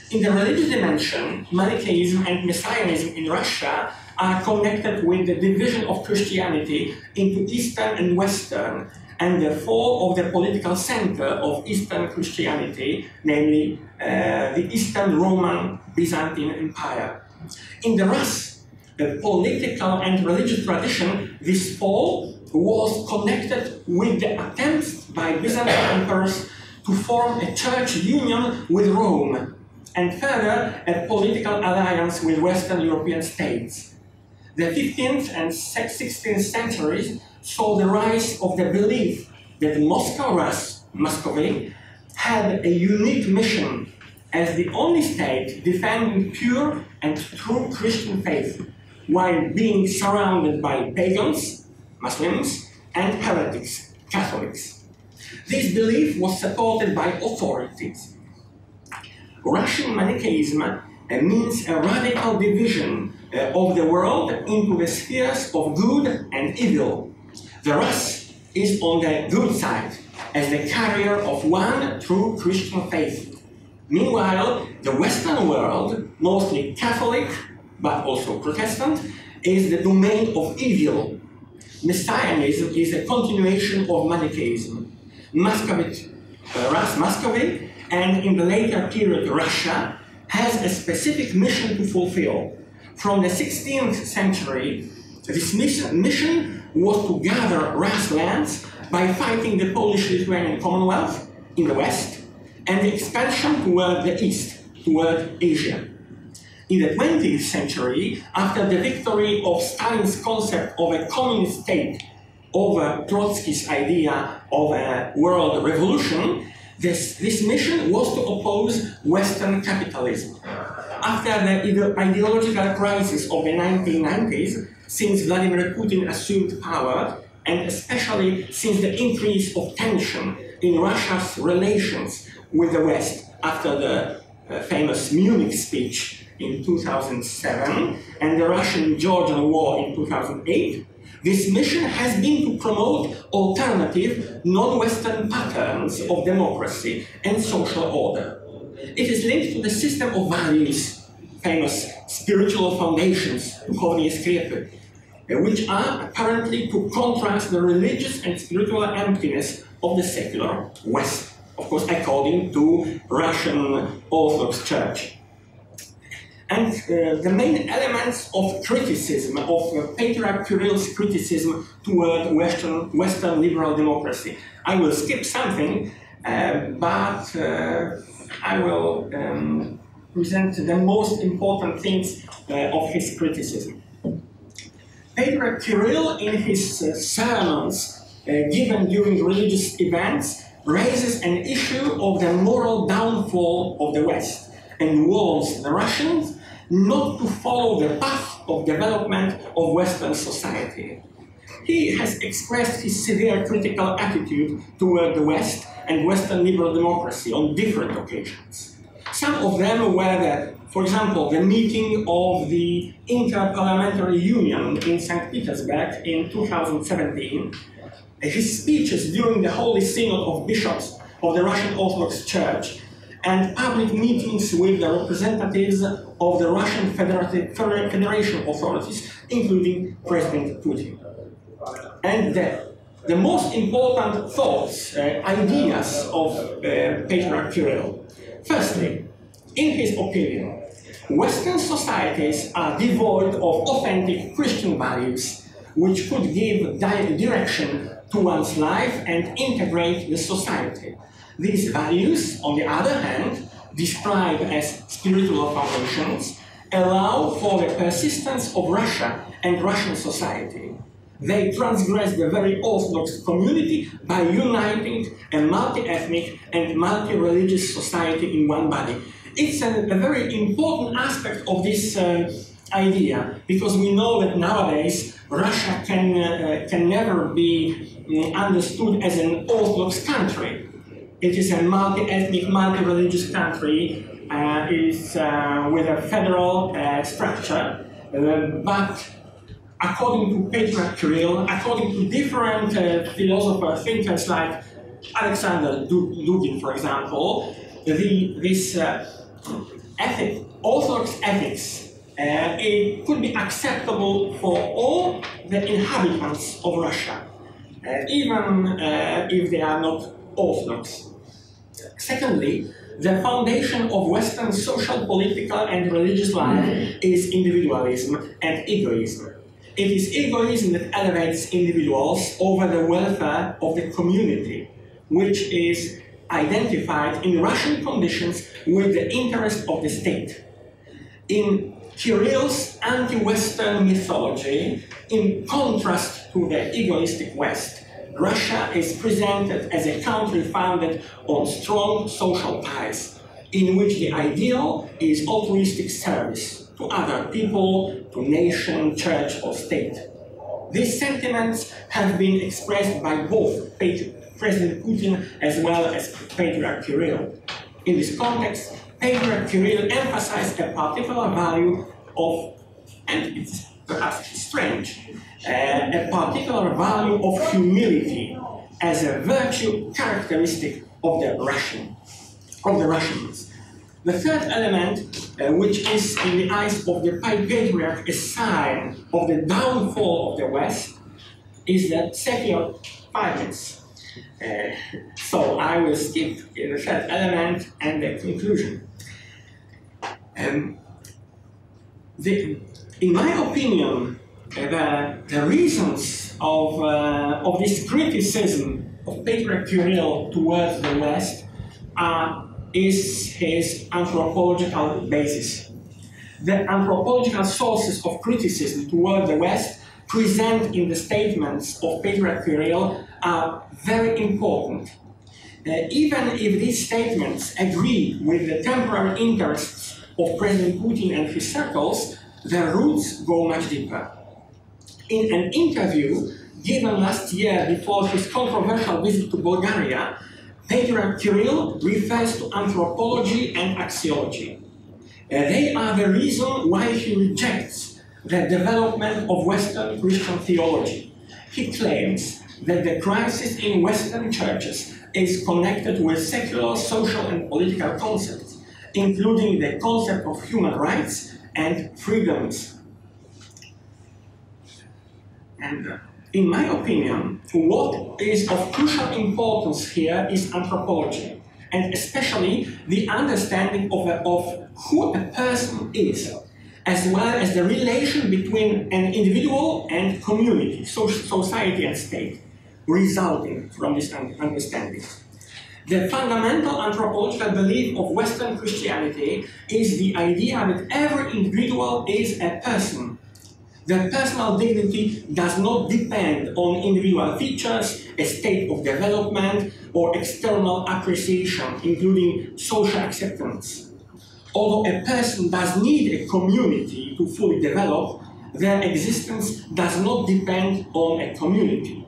In the religious dimension, Manichaeism and Messianism in Russia are connected with the division of Christianity into Eastern and Western, and the fall of the political center of Eastern Christianity, namely the Eastern Roman Byzantine Empire. In the Rus, the political and religious tradition, this fall was connected with the attempts by Byzantine emperors to form a church union with Rome, and further a political alliance with Western European states. The 15th and 16th centuries saw the rise of the belief that Moscow Rus, Muscovy, had a unique mission as the only state defending pure and true Christian faith, while being surrounded by pagans, Muslims, and heretics, Catholics. This belief was supported by authorities. Russian Manichaeism means a radical division of the world into the spheres of good and evil. The Rus is on the good side, as the carrier of one true Christian faith. Meanwhile, the Western world, mostly Catholic, but also Protestant, is the domain of evil. Messianism is a continuation of Manichaeism. Muscovite, and in the later period Russia, has a specific mission to fulfill. From the 16th century, this mission was to gather Rus lands by fighting the Polish-Lithuanian Commonwealth in the west and the expansion toward the east, toward Asia. In the 20th century, after the victory of Stalin's concept of a communist state over Trotsky's idea of a world revolution, this mission was to oppose Western capitalism. After the ideological crisis of the 1990s, since Vladimir Putin assumed power, and especially since the increase of tension in Russia's relations with the West after the famous Munich speech in 2007 and the Russian-Georgian War in 2008, this mission has been to promote alternative, non-Western patterns of democracy and social order. It is linked to the system of values, famous spiritual foundations, duchovные sklepy, which are apparently to contrast the religious and spiritual emptiness of the secular West, of course, according to Russian Orthodox Church. And the main elements of criticism, of Patriarch Kirill's criticism toward Western liberal democracy. I will skip something, but I will present the most important things of his criticism. Patriarch Kirill, in his sermons given during religious events, raises an issue of the moral downfall of the West and warns the Russians not to follow the path of development of Western society. He has expressed his severe critical attitude toward the West and Western liberal democracy on different occasions. Some of them were, for example, the meeting of the Interparliamentary Union in St. Petersburg in 2017, his speeches during the Holy Synod of Bishops of the Russian Orthodox Church, and public meetings with the representatives of the Russian Federation authorities, including President Putin. And the most important thoughts, ideas of Patriarch Kirill. Firstly, in his opinion, Western societies are devoid of authentic Christian values, which could give direction to one's life and integrate the society. These values, on the other hand, described as spiritual foundations, allow for the persistence of Russia and Russian society. They transgress the very Orthodox community by uniting a multi-ethnic and multi-religious society in one body. It's a very important aspect of this idea, because we know that nowadays Russia can never be understood as an Orthodox country. It is a multi-ethnic, multi-religious country, with a federal structure, but according to Patriarch Kirill, according to different philosophers, thinkers like Alexander Dugin, for example, this Orthodox ethics, it could be acceptable for all the inhabitants of Russia, even if they are not Orthodox. Secondly, the foundation of Western social, political, and religious life is individualism and egoism. It is egoism that elevates individuals over the welfare of the community, which is identified in Russian conditions with the interest of the state. In Kirill's anti-Western mythology, in contrast to the egoistic West, Russia is presented as a country founded on strong social ties, in which the ideal is altruistic service to other people, to nation, church, or state. These sentiments have been expressed by both President Putin as well as Patriarch Kirill. In this context, Patriarch Kirill emphasized a particular value of and it's perhaps strange, a particular value of humility as a virtue characteristic of the Russians. The third element, which is in the eyes of the Patriarch a sign of the downfall of the West, is the secular violence. So I will skip the third element and the conclusion. In my opinion, the reasons of this criticism of Patriarch Kirill towards the West is his anthropological basis. The anthropological sources of criticism toward the West present in the statements of Patriarch Kirill are very important. Even if these statements agree with the temporary interests of President Putin and his circles, their roots go much deeper. In an interview given last year before his controversial visit to Bulgaria, Patriarch Kirill refers to anthropology and axiology. They are the reason why he rejects the development of Western Christian theology. He claims that the crisis in Western churches is connected with secular, social, and political concepts, including the concept of human rights and freedoms. And in my opinion, what is of crucial importance here is anthropology, and especially the understanding of who a person is, as well as the relation between an individual and community, society and state, resulting from this understanding. The fundamental anthropological belief of Western Christianity is the idea that every individual is a person. The personal dignity does not depend on individual features, a state of development, or external appreciation, including social acceptance. Although a person does need a community to fully develop, their existence does not depend on a community.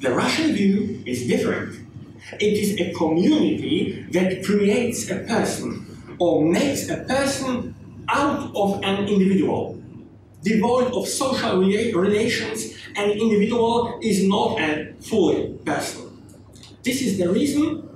The Russian view is different. It is a community that creates a person, or makes a person out of an individual. Devoid of social relations, an individual is not a full person. This is the reason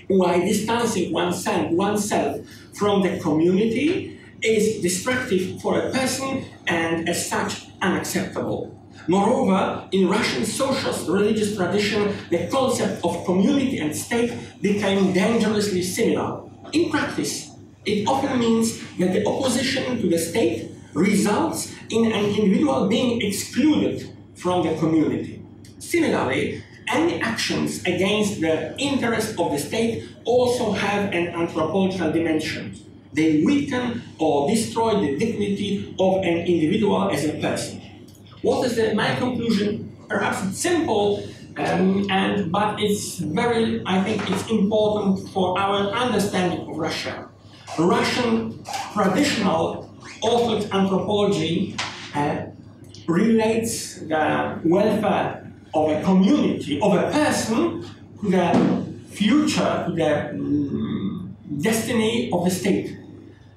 why distancing oneself from the community is destructive for a person and as such unacceptable. Moreover, in Russian social religious tradition, the concept of community and state became dangerously similar. In practice, it often means that the opposition to the state results in an individual being excluded from the community. Similarly, any actions against the interest of the state also have an anthropological dimension. They weaken or destroy the dignity of an individual as a person. What is my conclusion? Perhaps it's simple, but it's very, I think it's important for our understanding of Russia. Russian traditional Orthodox anthropology relates the welfare of a community, of a person, to the future, to the destiny of the state.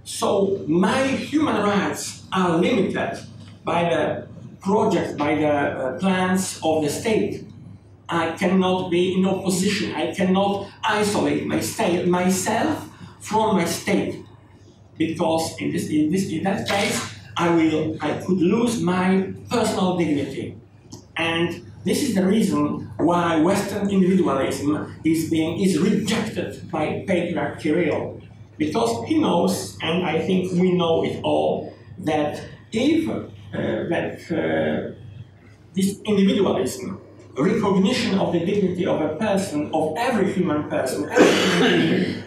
So my human rights are limited by the project, by the plans of the state. I cannot be in opposition. I cannot isolate myself from my state, because in that case I could lose my personal dignity. And this is the reason why Western individualism is rejected by Patriarch Kirill, because he knows, and I think we know it all, that if this individualism, recognition of the dignity of a person, of every human person, every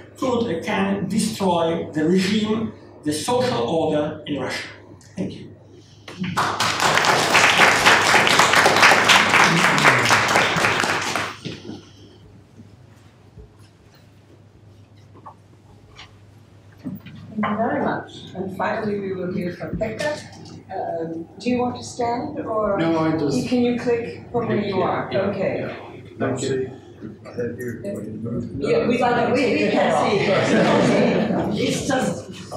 can destroy the regime, the social order in Russia. Thank you. Thank you very much. And finally, we will hear from Pekka. Do you want to stand, or no? I just. Can you click from where you are? Yeah. Okay. Thank you. Yeah, we can see. It's just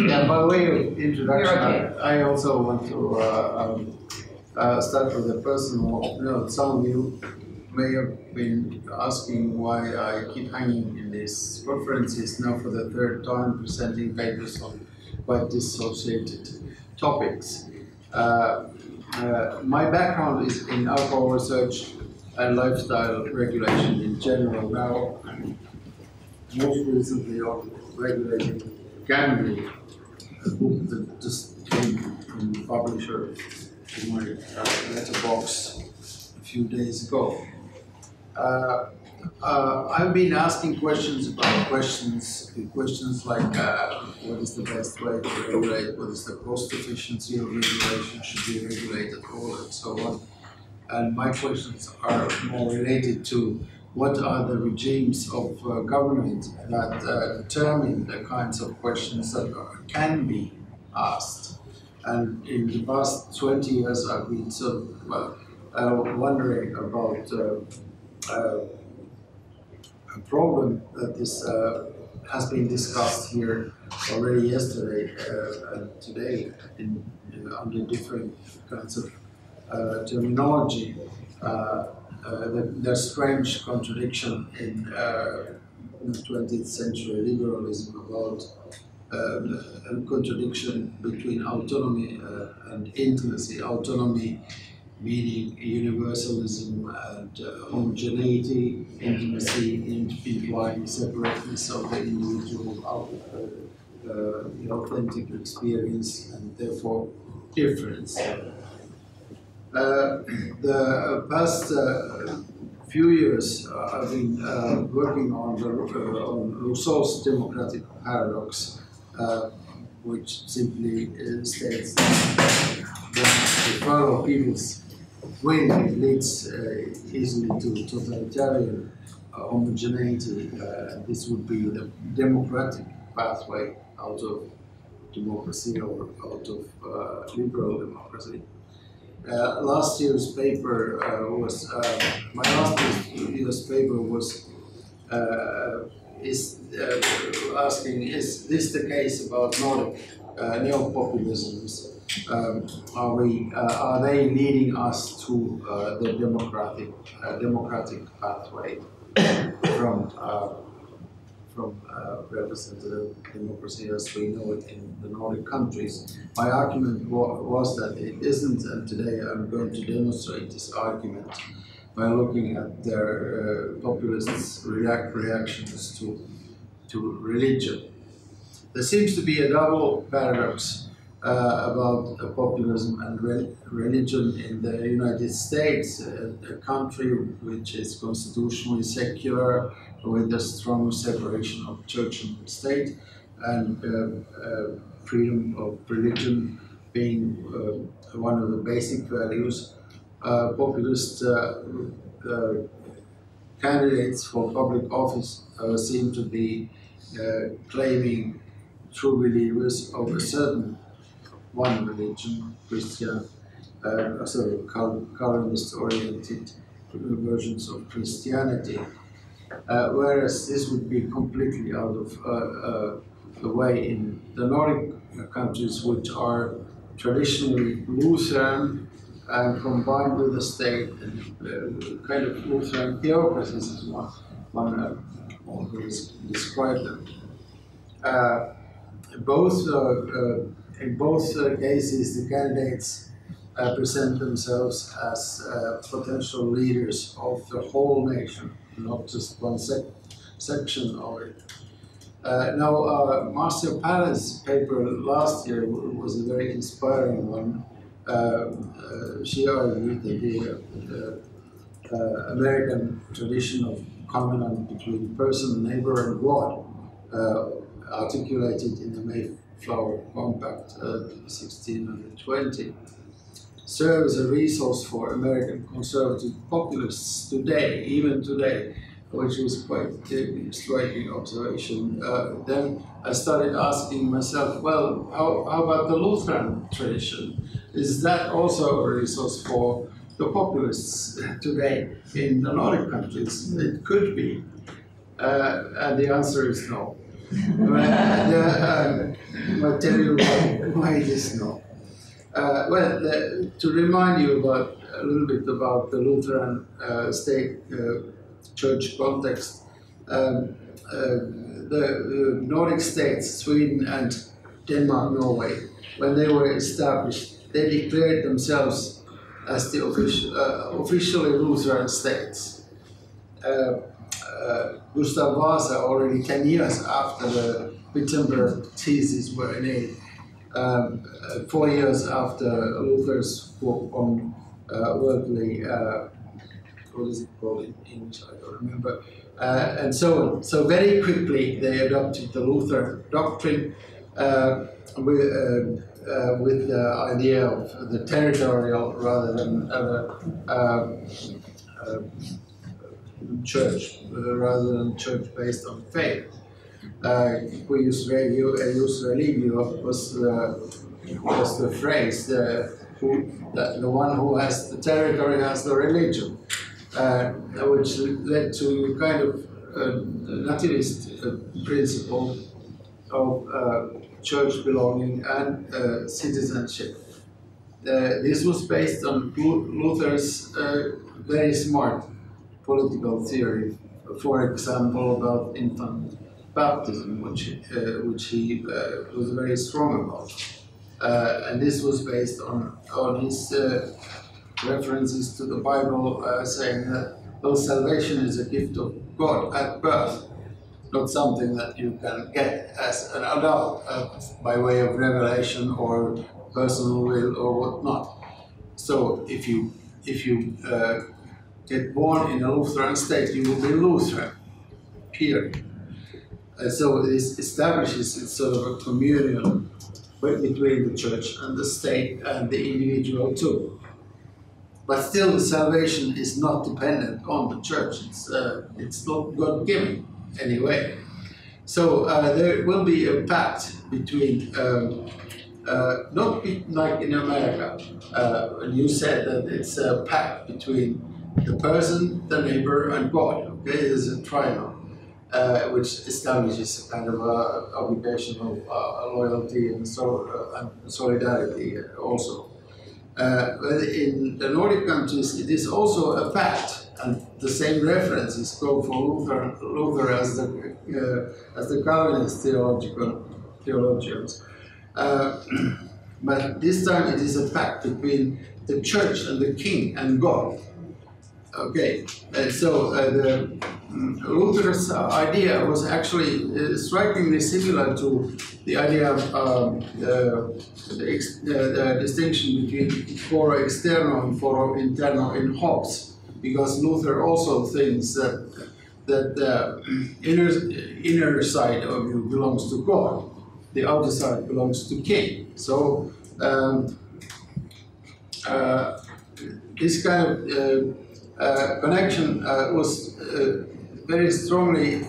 Yeah, by way of introduction, I also want to start with a personal note. Some of you may have been asking why I keep hanging in these conferences now for the third time, presenting papers on quite dissociated topics. My background is in alcohol research and lifestyle regulation in general. Now, most recently on regulating gambling, a book that just came from the publisher in my letterbox a few days ago. I've been asking questions about questions like what is the best way to regulate, what is the cost efficiency of regulation, should we regulate at all, and so on. And my questions are more related to what are the regimes of government that determine the kinds of questions that can be asked. And in the past 20 years, I've been sort of wondering about a problem that has been discussed here already yesterday and today under different kinds of terminology. There's strange contradiction in 20th century liberalism about a contradiction between autonomy and intimacy. Autonomy meaning universalism and homogeneity, intimacy implying separateness of the individual out of the authentic experience and therefore difference. The past few years I've been working on Rousseau's democratic paradox, which simply states that the power of people's will leads easily to totalitarian homogeneity. This would be the democratic pathway out of democracy or out of liberal democracy. Last year's paper was my last year's paper was asking, is this the case about Nordic neo-populisms? Are they leading us to the democratic pathway from representative democracy as we know it in the Nordic countries? My argument was that it isn't, and today I'm going to demonstrate this argument by looking at their populists' reactions to religion. There seems to be a double paradox about populism and religion in the United States, a country which is constitutionally secular with a strong separation of church and state, and freedom of religion being one of the basic values. Populist candidates for public office seem to be claiming true believers of a certain one religion, Christian, Calvinist-oriented versions of Christianity, whereas this would be completely out of the way in the Nordic countries, which are traditionally Lutheran and combined with the state, and kind of Lutheran theocracies as one always described them. In both cases, the candidates present themselves as potential leaders of the whole nation, not just one section of it. Now, Marcia Pallas' paper last year was a very inspiring one. She argued that the American tradition of covenant between person, neighbor, and God, articulated in the Mayflower Compact 1620, serves as a resource for American conservative populists today, even today, which was quite a striking observation. Then I started asking myself, well, how about the Lutheran tradition? Is that also a resource for the populists today in the Nordic countries? It could be. And the answer is no. I'll tell you why it is no. To remind you about a little bit about the Lutheran state church context, the Nordic states, Sweden and Denmark, Norway, when they were established, they declared themselves as the officially Lutheran states. Gustav Vasa, already 10 years after the Wittenberg theses were made, 4 years after Luther's book on worldly, what is it called in English, I don't remember, and so on. So very quickly they adopted the Lutheran doctrine with the idea of the territorial rather than church, rather than church based on faith. Cuius religio was the phrase, the one who has the territory has the religion, which led to kind of nativist principle of church belonging and citizenship. This was based on Luther's very smart political theory, for example, about infant baptism, which he was very strong about. And this was based on his references to the Bible, saying that, well, salvation is a gift of God at birth, not something that you can get as an adult by way of revelation or personal will or whatnot. So if you get born in a Lutheran state, you will be Lutheran, period. So this establishes it's sort of a communion between the church and the state and the individual too. But still, salvation is not dependent on the church. It's not God-given anyway. So there will be a pact between, not like in America, when you said that it's a pact between the person, the neighbor, and God. Okay, there's a triangle. Which establishes a kind of obligation of loyalty and solidarity also. But in the Nordic countries, it is also a pact, and the same references go for Luther as the Calvinist theologians. But this time it is a pact between the church and the king and God. Okay, so the Luther's idea was actually strikingly similar to the idea of the distinction between foro externo and foro interno in Hobbes, because Luther also thinks that the inner side of you belongs to God, the outer side belongs to king. So this kind of connection was very strongly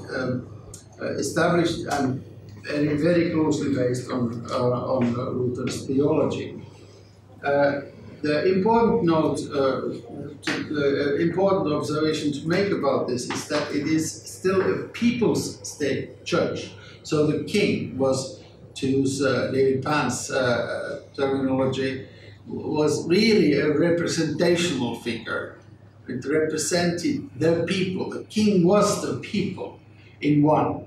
established and very closely based on Luther's theology. The important note, the important observation to make about this is that it is still a people's state church. So the king was, to use David Pann's terminology, was really a representational figure. It represented the people. The king was the people in one.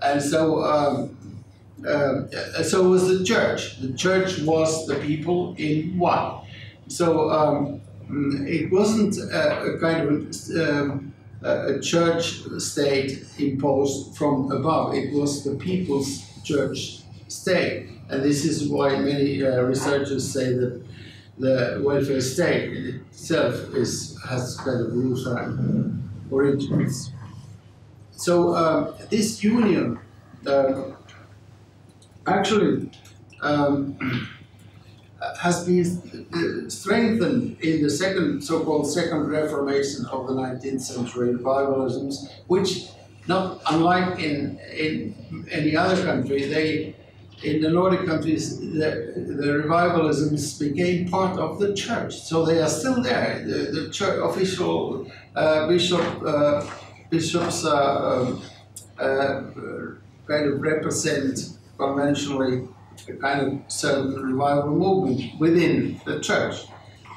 And so, so was the church. The church was the people in one. So it wasn't a kind of a church state imposed from above. It was the people's church state. And this is why many researchers say that the welfare state in itself has kind of Lutheran origins. So this union actually has been strengthened in the so-called second Reformation of the 19th century Revivalisms, which, not unlike in any other country, they in the Nordic countries, the revivalisms became part of the church, so they are still there. The church official bishops kind of represent conventionally a kind of certain revival movement within the church,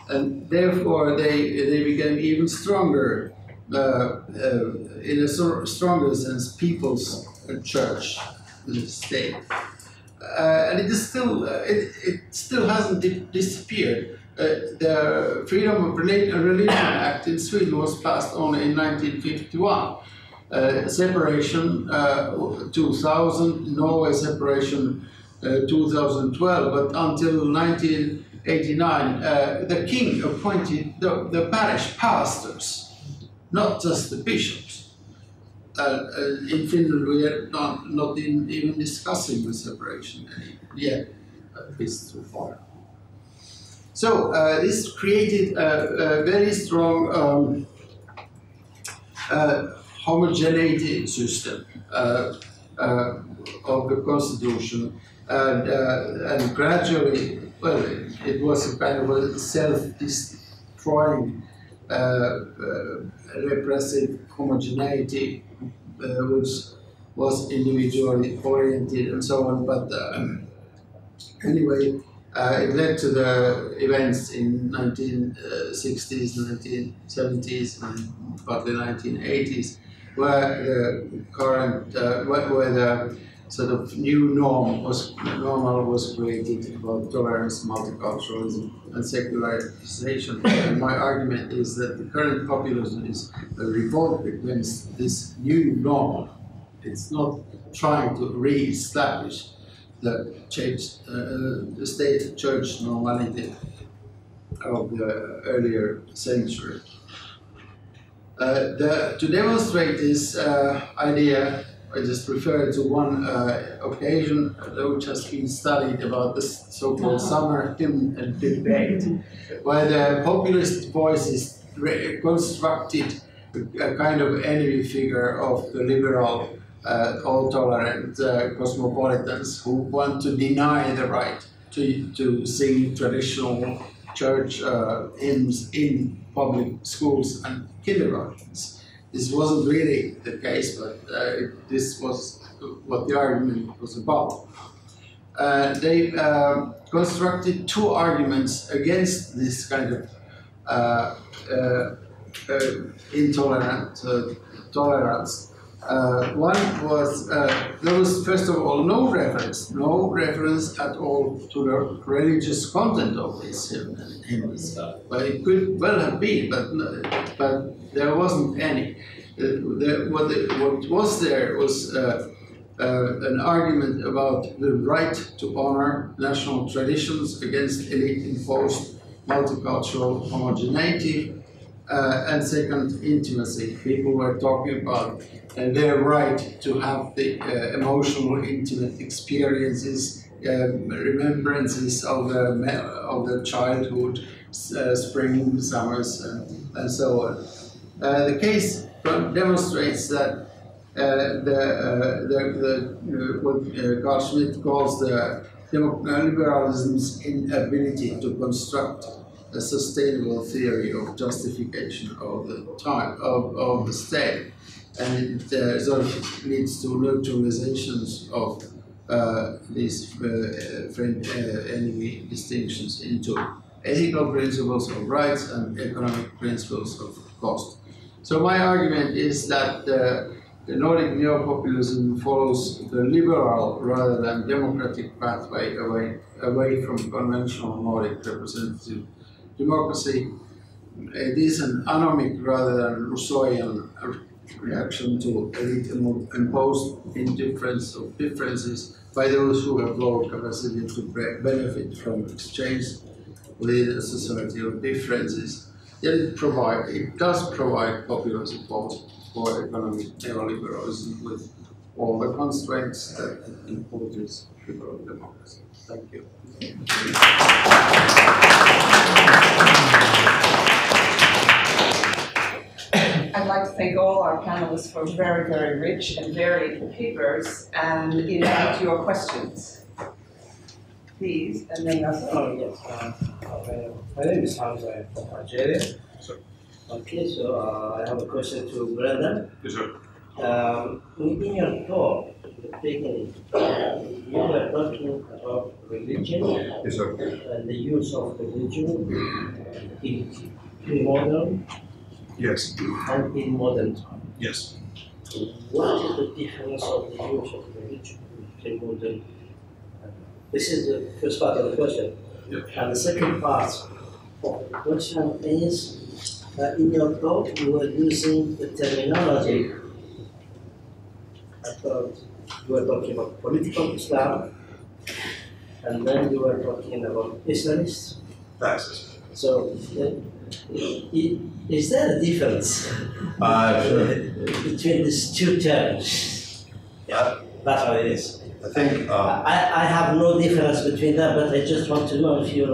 and therefore they became even stronger, in a stronger sense, people's church, the state. And it is still, it still hasn't disappeared. The Freedom of Religion Act in Sweden was passed only in 1951. Separation 2000, Norway separation 2012, but until 1989, the king appointed the parish pastors, not just the bishops. In Finland, we are not even discussing the separation yet, at least so far. So this created a very strong homogeneity system of the constitution, and gradually, well, it was a kind of a self-destroying repressive homogeneity, which was individually oriented and so on. But anyway, it led to the events in 1960s, 1970s, and partly 1980s, where the current, where the sort of new normal was created about tolerance, multiculturalism, and secularization. And my argument is that the current populism is a revolt against this new normal. It's not trying to re-establish the state church normality of the earlier century. To demonstrate this idea, I just refer to one occasion which has been studied about this so-called summer hymn and debate, where the populist voices constructed a kind of enemy figure of the liberal, all-tolerant cosmopolitans who want to deny the right to sing traditional church hymns in public schools and kindergartens. This wasn't really the case, but this was what the argument was about. They constructed two arguments against this kind of intolerant tolerance. One was, there was first of all no reference at all to the religious content of these hymns. But it could well have been, but there wasn't any. What was there was an argument about the right to honor national traditions against elite-imposed multicultural homogeneity, and second, intimacy. People were talking about their right to have the emotional, intimate experiences, remembrances of the childhood, spring, summers, and so on. The case demonstrates that what Carl Schmitt calls the liberalism's inability to construct a sustainable theory of justification of the state, and it sort of leads to neutralizations of these enemy distinctions into ethical principles of rights and economic principles of cost. So my argument is that the Nordic neopopulism follows the liberal rather than democratic pathway away from conventional Nordic representative democracy. It is an anomic rather than Rousseauian reaction to elite-imposed indifference of differences by those who have low capacity to benefit from exchange within a society of differences. Yet it does provide popular support for economic neoliberalism with all the constraints that it imposes liberal democracy. Thank you. I'd like to thank all our panelists for very, very rich and varied papers and invite your questions. please, and then Russell. Oh, yes. My name is Hamza. I'm from Algeria. Sir. Okay, so I have a question to Brenda. Yes, sir. In your talk, at the beginning, you were talking about religion Yes, sir. and the use of religion in pre-modern Yes. and in modern time. Yes. What is the difference of the use of religion in pre-modern? This is the first part of the question. Yep. And the second part of the question is, in your talk, you were using the terminology. I thought you were talking about political Islam, and then you were talking about Islamists. Fascist. So, is there a difference Sure. between these two terms? Yeah, that's what it is. I think I have no difference between them, but I just want to know if you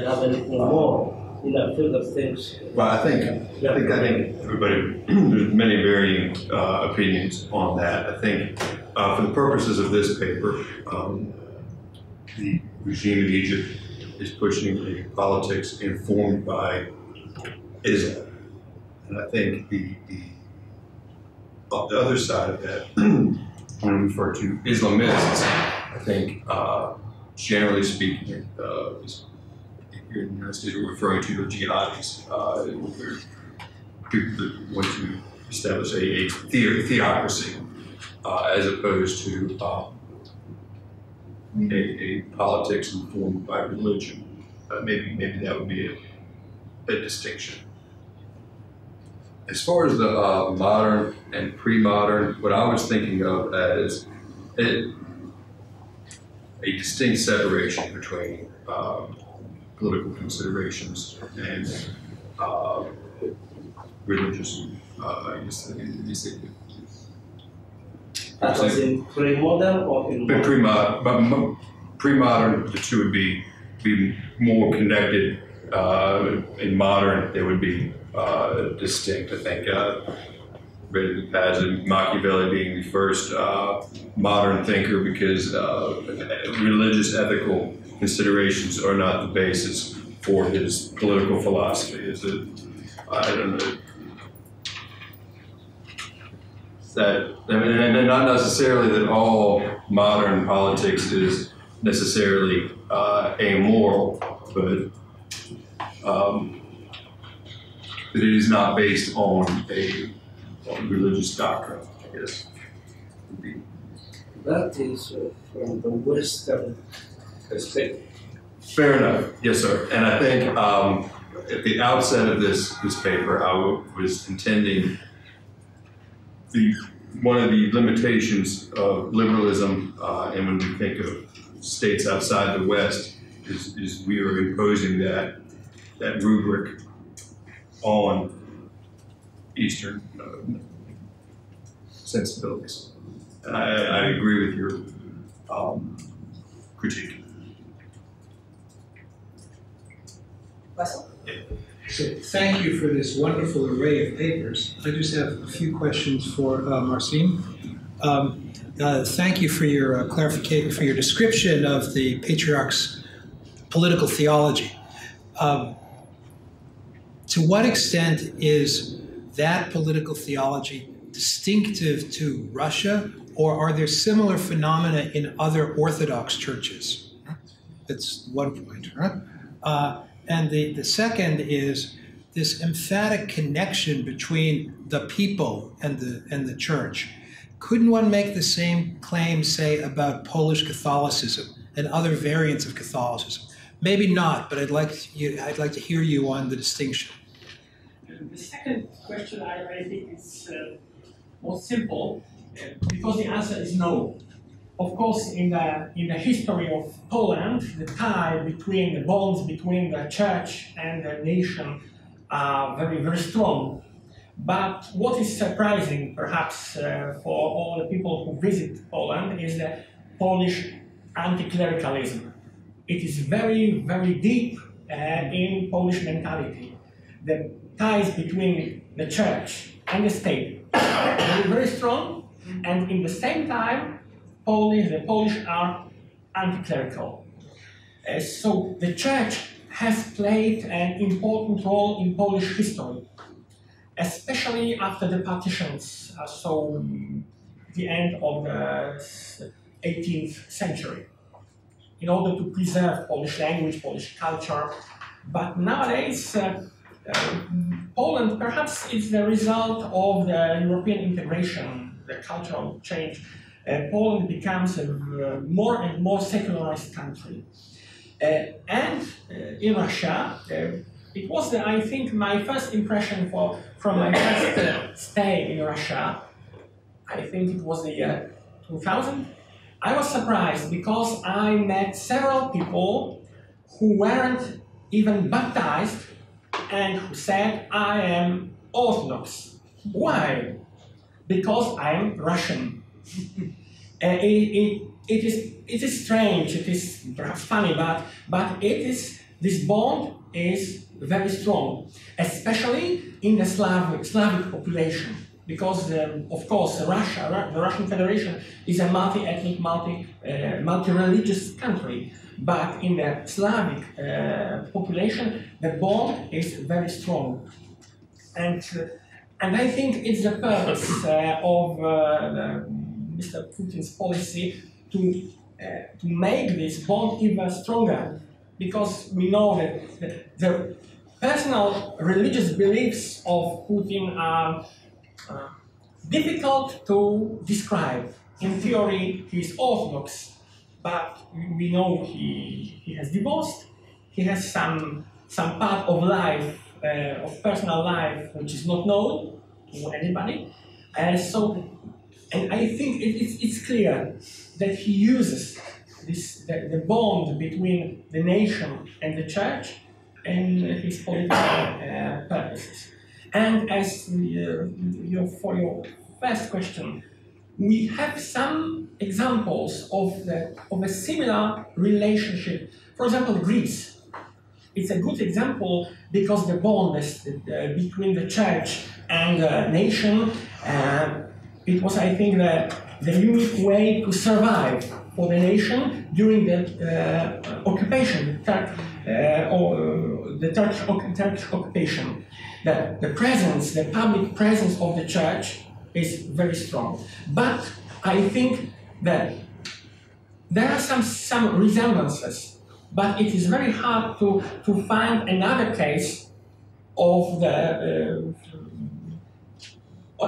have anything more in the field of things. well, I think everybody, there's many varying opinions on that. I think for the purposes of this paper, the regime in Egypt is pushing a politics informed by Islam. And I think the other side of that, when we refer to Islamists, I think generally speaking, here in the United States, we're referring to the Giadis, people that want to establish a theocracy as opposed to a politics informed by religion. Maybe that would be a distinction. As far as the modern and pre-modern, what I was thinking of as a distinct separation between political considerations and religious. I guess you say. That was in pre-modern or in modern? Pre-modern, the two would be more connected. In modern, they would be distinct. I think read in the passage, Machiavelli being the first modern thinker because religious ethical considerations are not the basis for his political philosophy. I don't know. And not necessarily that all modern politics is necessarily amoral, but that it is not based on a religious doctrine, I guess. That is from the Western perspective. Fair enough, yes, sir. And I think at the outset of this paper, I was intending one of the limitations of liberalism, and when we think of states outside the West, is we are imposing that rubric on Eastern sensibilities. And I agree with your critique. Russell? So thank you for this wonderful array of papers. I just have a few questions for Marcin. Thank you for your clarification, for your description of the Patriarch's political theology. To what extent is that political theology distinctive to Russia, or are there similar phenomena in other Orthodox churches? That's one point. And the second is this emphatic connection between the people and the church. Couldn't one make the same claim, say, about Polish Catholicism and other variants of Catholicism? Maybe not, but I'd like to hear you on the distinction. The second question I think is more simple, because the answer is no. Of course, in the history of Poland, the bonds between the church and the nation are very, very strong. But what is surprising, perhaps, for all the people who visit Poland is the Polish anti-clericalism. It is very, very deep in Polish mentality. The ties between the church and the state are very, very strong, and in the same time, the Polish are anti-clerical. So the church has played an important role in Polish history, especially after the partitions, so the end of the 18th century, in order to preserve Polish language, Polish culture. But nowadays, Poland perhaps is the result of the European integration, the cultural change. Poland becomes a more and more secularized country. And in Russia, it was, I think, my first impression from my first stay in Russia. I think it was the year 2000. I was surprised because I met several people who weren't even baptized and who said, I am Orthodox. Why? Because I am Russian. It is strange, it is perhaps funny, but this bond is very strong, especially in the Slavic population, because of course the Russian Federation is a multi-ethnic, multi-religious country, but in the Slavic population the bond is very strong, and I think it's the purpose of Mr. Putin's policy to make this bond even stronger, because we know that the personal religious beliefs of Putin are difficult to describe. In theory, he is Orthodox, but we know he has divorced. He has some part of life, of personal life, which is not known to anybody. And I think it's clear that he uses the bond between the nation and the church in his political purposes. And as for your first question, we have some examples of a similar relationship. For example, Greece. It's a good example because the bond between the church and the nation. It was, I think, the unique way to survive for the nation during the occupation, the Turkish occupation. The public presence of the church is very strong. But I think that there are some resemblances, but it is very hard to find another case of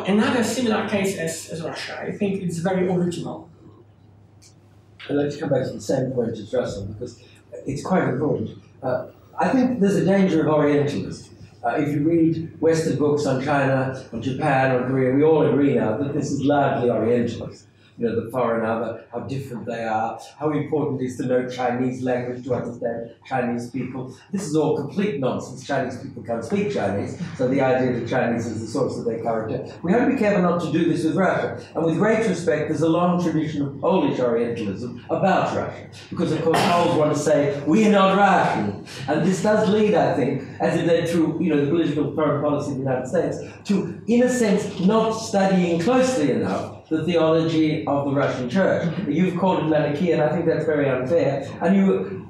another similar case as Russia. I think it's very original. I'd like to come back to the same point as Russell, because it's quite important. I think there's a danger of Orientalism. If you read Western books on China, on Japan, on Korea, we all agree now that this is largely Orientalist. You know, the foreigner, how different they are, how important it is to know Chinese language to understand Chinese people. This is all complete nonsense. Chinese people can't speak Chinese, so the idea that Chinese is the source of their character. We have to be careful not to do this with Russia. And with great respect, there's a long tradition of Polish Orientalism about Russia. Because, of course, Poles want to say, we are not Russian. And this does lead, I think, as it led through the political foreign policy of the United States, to, in a sense, not studying closely enough the theology of the Russian Church. You've called it Manichaean, I think that's very unfair, and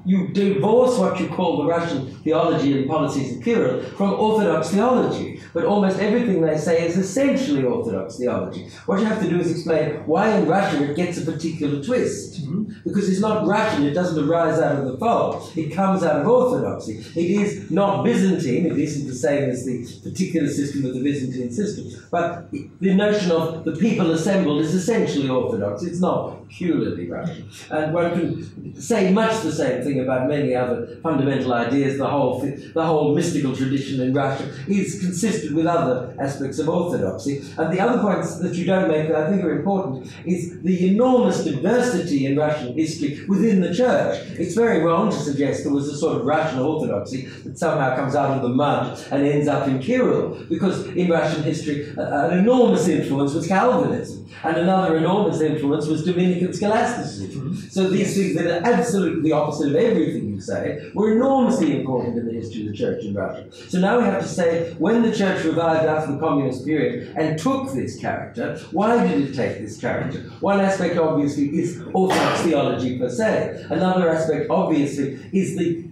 you divorce what you call the Russian theology and policies of Kirill from Orthodox theology. But almost everything they say is essentially Orthodox theology. What you have to do is explain why in Russia it gets a particular twist. Because it's not Russian, it doesn't arise out of the fold. It comes out of Orthodoxy. It is not Byzantine, it isn't the same as the particular system of the Byzantine system. But the notion of the people assembled is essentially Orthodox. It's not purely Russian. And one can say much the same thing about many other fundamental ideas. The whole mystical tradition in Russia is consistent with other aspects of Orthodoxy. And the other points that you don't make that I think are important is the enormous diversity in Russian history within the church. It's very wrong to suggest there was a sort of Russian Orthodoxy that somehow comes out of the mud and ends up in Kirill, because in Russian history an enormous influence was Calvinism. And another enormous influence was Dominican scholasticism. So these things that are absolutely the opposite of everything you say were enormously important in the history of the church in Russia. So now we have to say, when the church revived after the communist period and took this character, why did it take this character? One aspect, obviously, is Orthodox theology per se. Another aspect, obviously, is the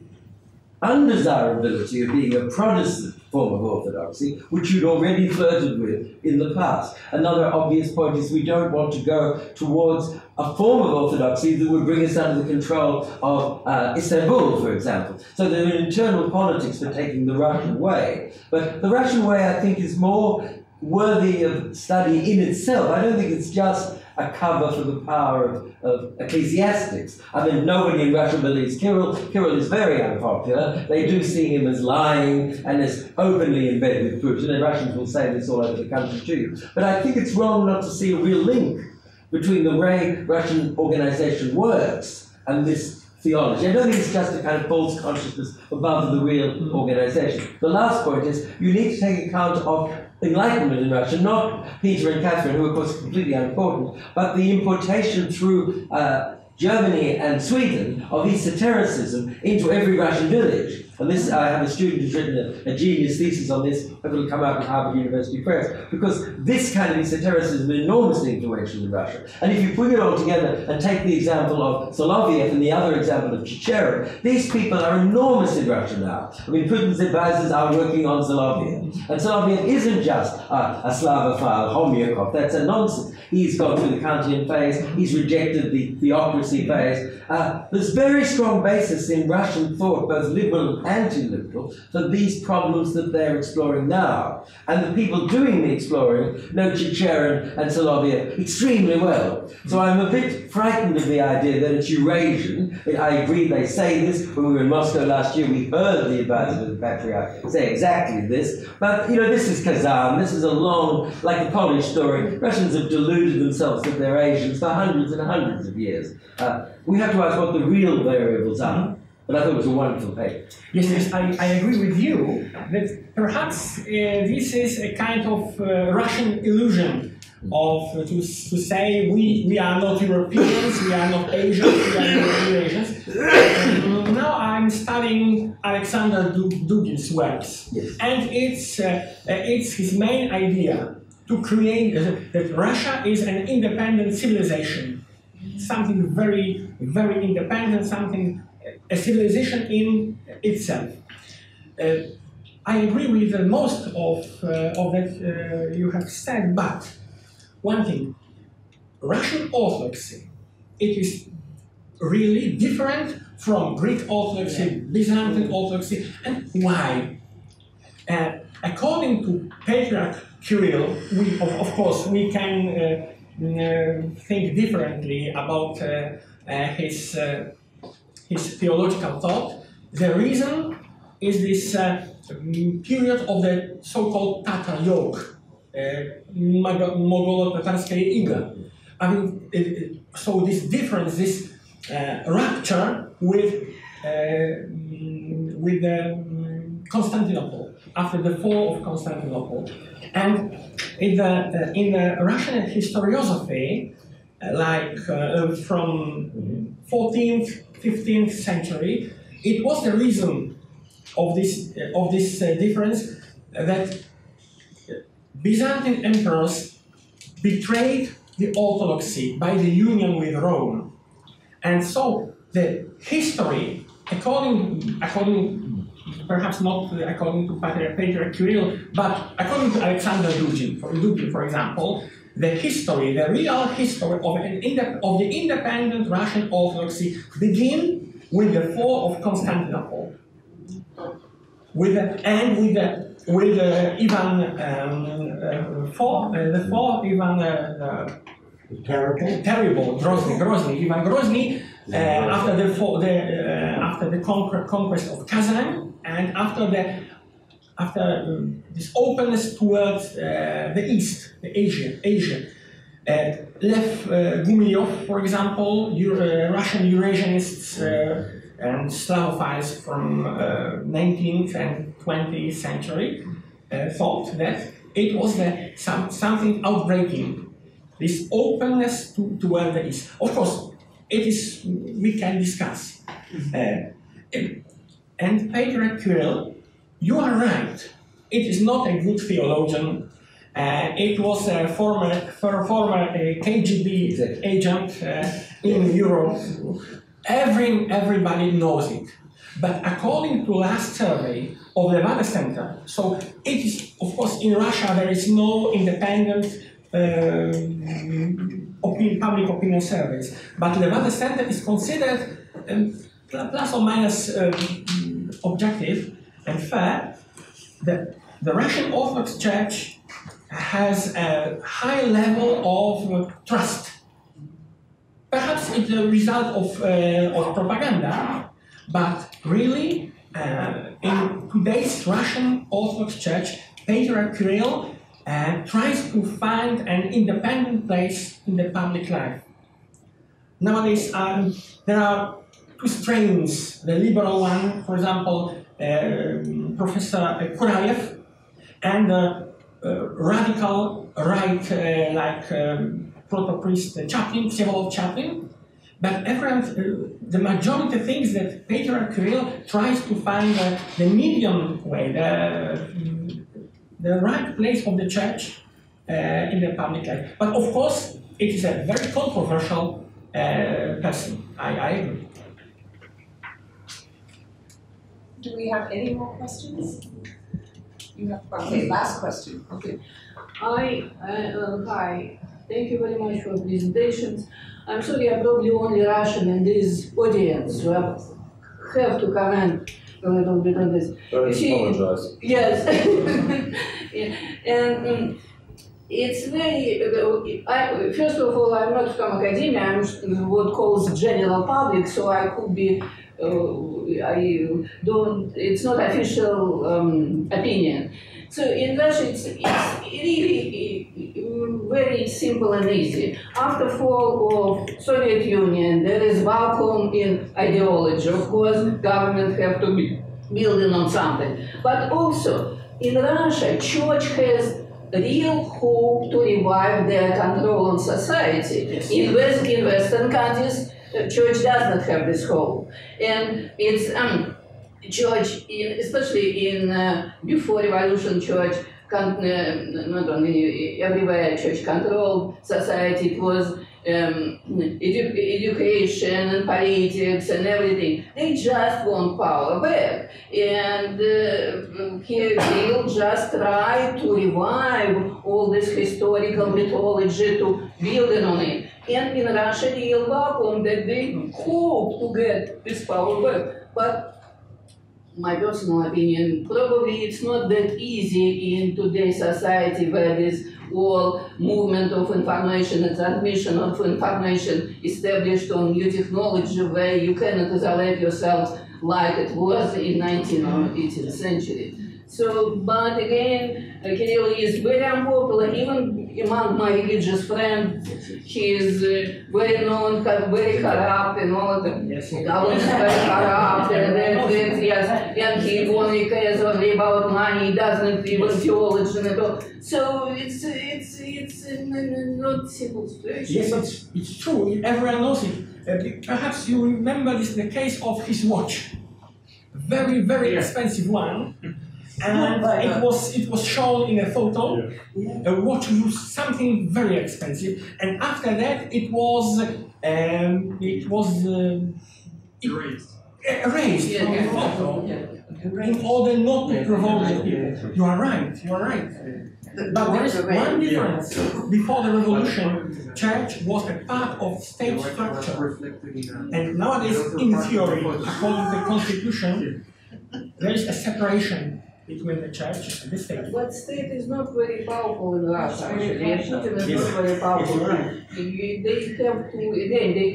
undesirability of being a Protestant form of orthodoxy, which you'd already flirted with in the past. Another obvious point is we don't want to go towards a form of orthodoxy that would bring us under the control of Istanbul, for example. So there are internal politics for taking the Russian way. But the Russian way, I think, is more worthy of study in itself. I don't think it's just a cover for the power of ecclesiastics. I mean, nobody in Russia believes Kirill. Kirill is very unpopular. They do see him as lying and as openly in bed with Putin, and Russians will say this all over the country too. But I think it's wrong not to see a real link between the way Russian organization works and this theology. I don't think it's just a kind of false consciousness above the real organization. The last point is you need to take account of Enlightenment in Russia, not Peter and Catherine, who of course are completely unimportant, but the importation through Germany and Sweden of esotericism into every Russian village. And this, I have a student who's written a genius thesis on this, that will come out of Harvard University Press, because this kind of esotericism is enormously influential in Russia. And if you put it all together and take the example of Soloviev and the other example of Chicherin, these people are enormous in Russia now. I mean, Putin's advisors are working on Soloviev. And Soloviev isn't just a Slavophile, Homyakov, that's a nonsense. He's gone through the Kantian phase, he's rejected the theocracy phase. There's very strong basis in Russian thought, both liberal and anti-liberal, for these problems that they're exploring now. And the people doing the exploring know Chicherin and Soloviev extremely well. So I'm a bit frightened of the idea that it's Eurasian. I agree they say this. When we were in Moscow last year, we heard the advisor of the Patriarchate say exactly this. But, you know, this is Kazan. This is a long, like the Polish story. Russians have deluded themselves that they're Asians for hundreds and hundreds of years. We have to ask what the real variables are. But I thought it was a wonderful paper. Yes, I agree with you that perhaps this is a kind of Russian illusion of to say we are not Europeans, we are not Asians, we are not Eurasians. Now I'm studying Alexander Dugin's works, yes. And it's his main idea to create that Russia is an independent civilization, something very, very independent, something. A civilization in itself. I agree with most of that you have said, but one thing, Russian Orthodoxy, it is really different from Greek Orthodoxy, Byzantine Orthodoxy, and why? According to Patriarch Kirill, of course we can think differently about his theological thought. The reason is this period of the so-called Tatar yoke, Mogolo-Tatarskaya Iga. I mean, so this difference, this rupture with Constantinople, after the fall of Constantinople. And in the Russian historiography, like from 14th, 15th century, it was the reason of this difference that Byzantine emperors betrayed the Orthodoxy by the union with Rome, and so the history, according perhaps not according to Patriarch Kirill, but according to Alexander Dugin, for example. The history, the real history of the independent Russian Orthodoxy begin with the fall of Constantinople, with Ivan terrible Grozny, Ivan Grozny, after the conquest of Kazan, and after this openness towards the East, Asia. Lev Gumilyov, for example, Russian Eurasianists and Slavophiles from 19th and 20th century thought that it was something outbreaking this openness to where there is. Of course, it is, we can discuss. And Patriarch Kirill, you are right. It is not a good theologian. It was a former KGB agent in Europe. Everybody knows it. But according to last survey of Levada Center, so it is, of course, in Russia there is no independent public opinion surveys, but Levada Center is considered plus or minus objective and fair. The Russian Orthodox Church has a high level of trust. Perhaps it's a result of propaganda, but really, in today's Russian Orthodox Church, Patriarch Kirill tries to find an independent place in the public life. Nowadays, there are two strains. The liberal one, for example, Professor Kurayev, and the radical right, like proto-priest Chaplin, Vsevolod Chaplin. But everyone, the majority thinks that Patriarch Kirill tries to find the medium way, the right place of the church in the public life. But of course, it is a very controversial person. I agree. Do we have any more questions? You have, okay, last question. Okay. Hi, thank you very much for presentations. I'm sorry, I'm probably only Russian in this audience, so I have to comment a little bit on this. Don't apologize. Yes. And it's very, first of all, I'm not from academia, I'm what calls general public, so I could be, it's not official opinion. So in Russia, it's really very simple and easy. After fall of Soviet Union, there is vacuum in ideology. Of course, government have to be building on something. But also, in Russia, church has real hope to revive their control on society. Yes. In Western countries, church does not have this hope. And it's church, especially in before revolution, church, not only everywhere, church controlled society. It was education and politics and everything. They just want power back. And he'll just try to revive all this historical mythology to build on it. And in Russia, real vacuum that they hope to get this power back. But my personal opinion, probably it's not that easy in today's society where this whole movement of information and transmission of information established on new technology where you cannot isolate yourself like it was in 19th or 18th century. So, but again, Kirill is very unpopular, even among my religious friends. He is very known, very corrupt, and all of them. Yes, Government is very corrupt, and yes, and he only cares only about money, he doesn't even theology at all. So it's not simple situation. Yes, it's true. Everyone knows it. Perhaps you remember this, the case of his watch, very, very expensive one. And it was shown in a photo. A watch used something very expensive, and after that it was erased from the photo in order not to provoke the people. You are right. You are right. But there is one difference. Before the revolution, church was a part of state structure, and nowadays, in theory, according to the constitution, there is a separation between the church and the state. But state is not very powerful in Russia, actually. Putin is not very powerful. They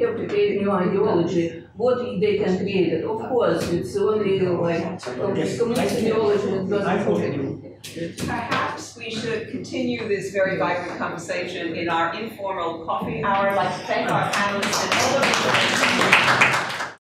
have to create new ideology. What they can create it? Of course, it's only like communist ideology is not working. Perhaps we should continue this very vibrant conversation in our informal coffee hour. I'd like to thank our panelists and all of you.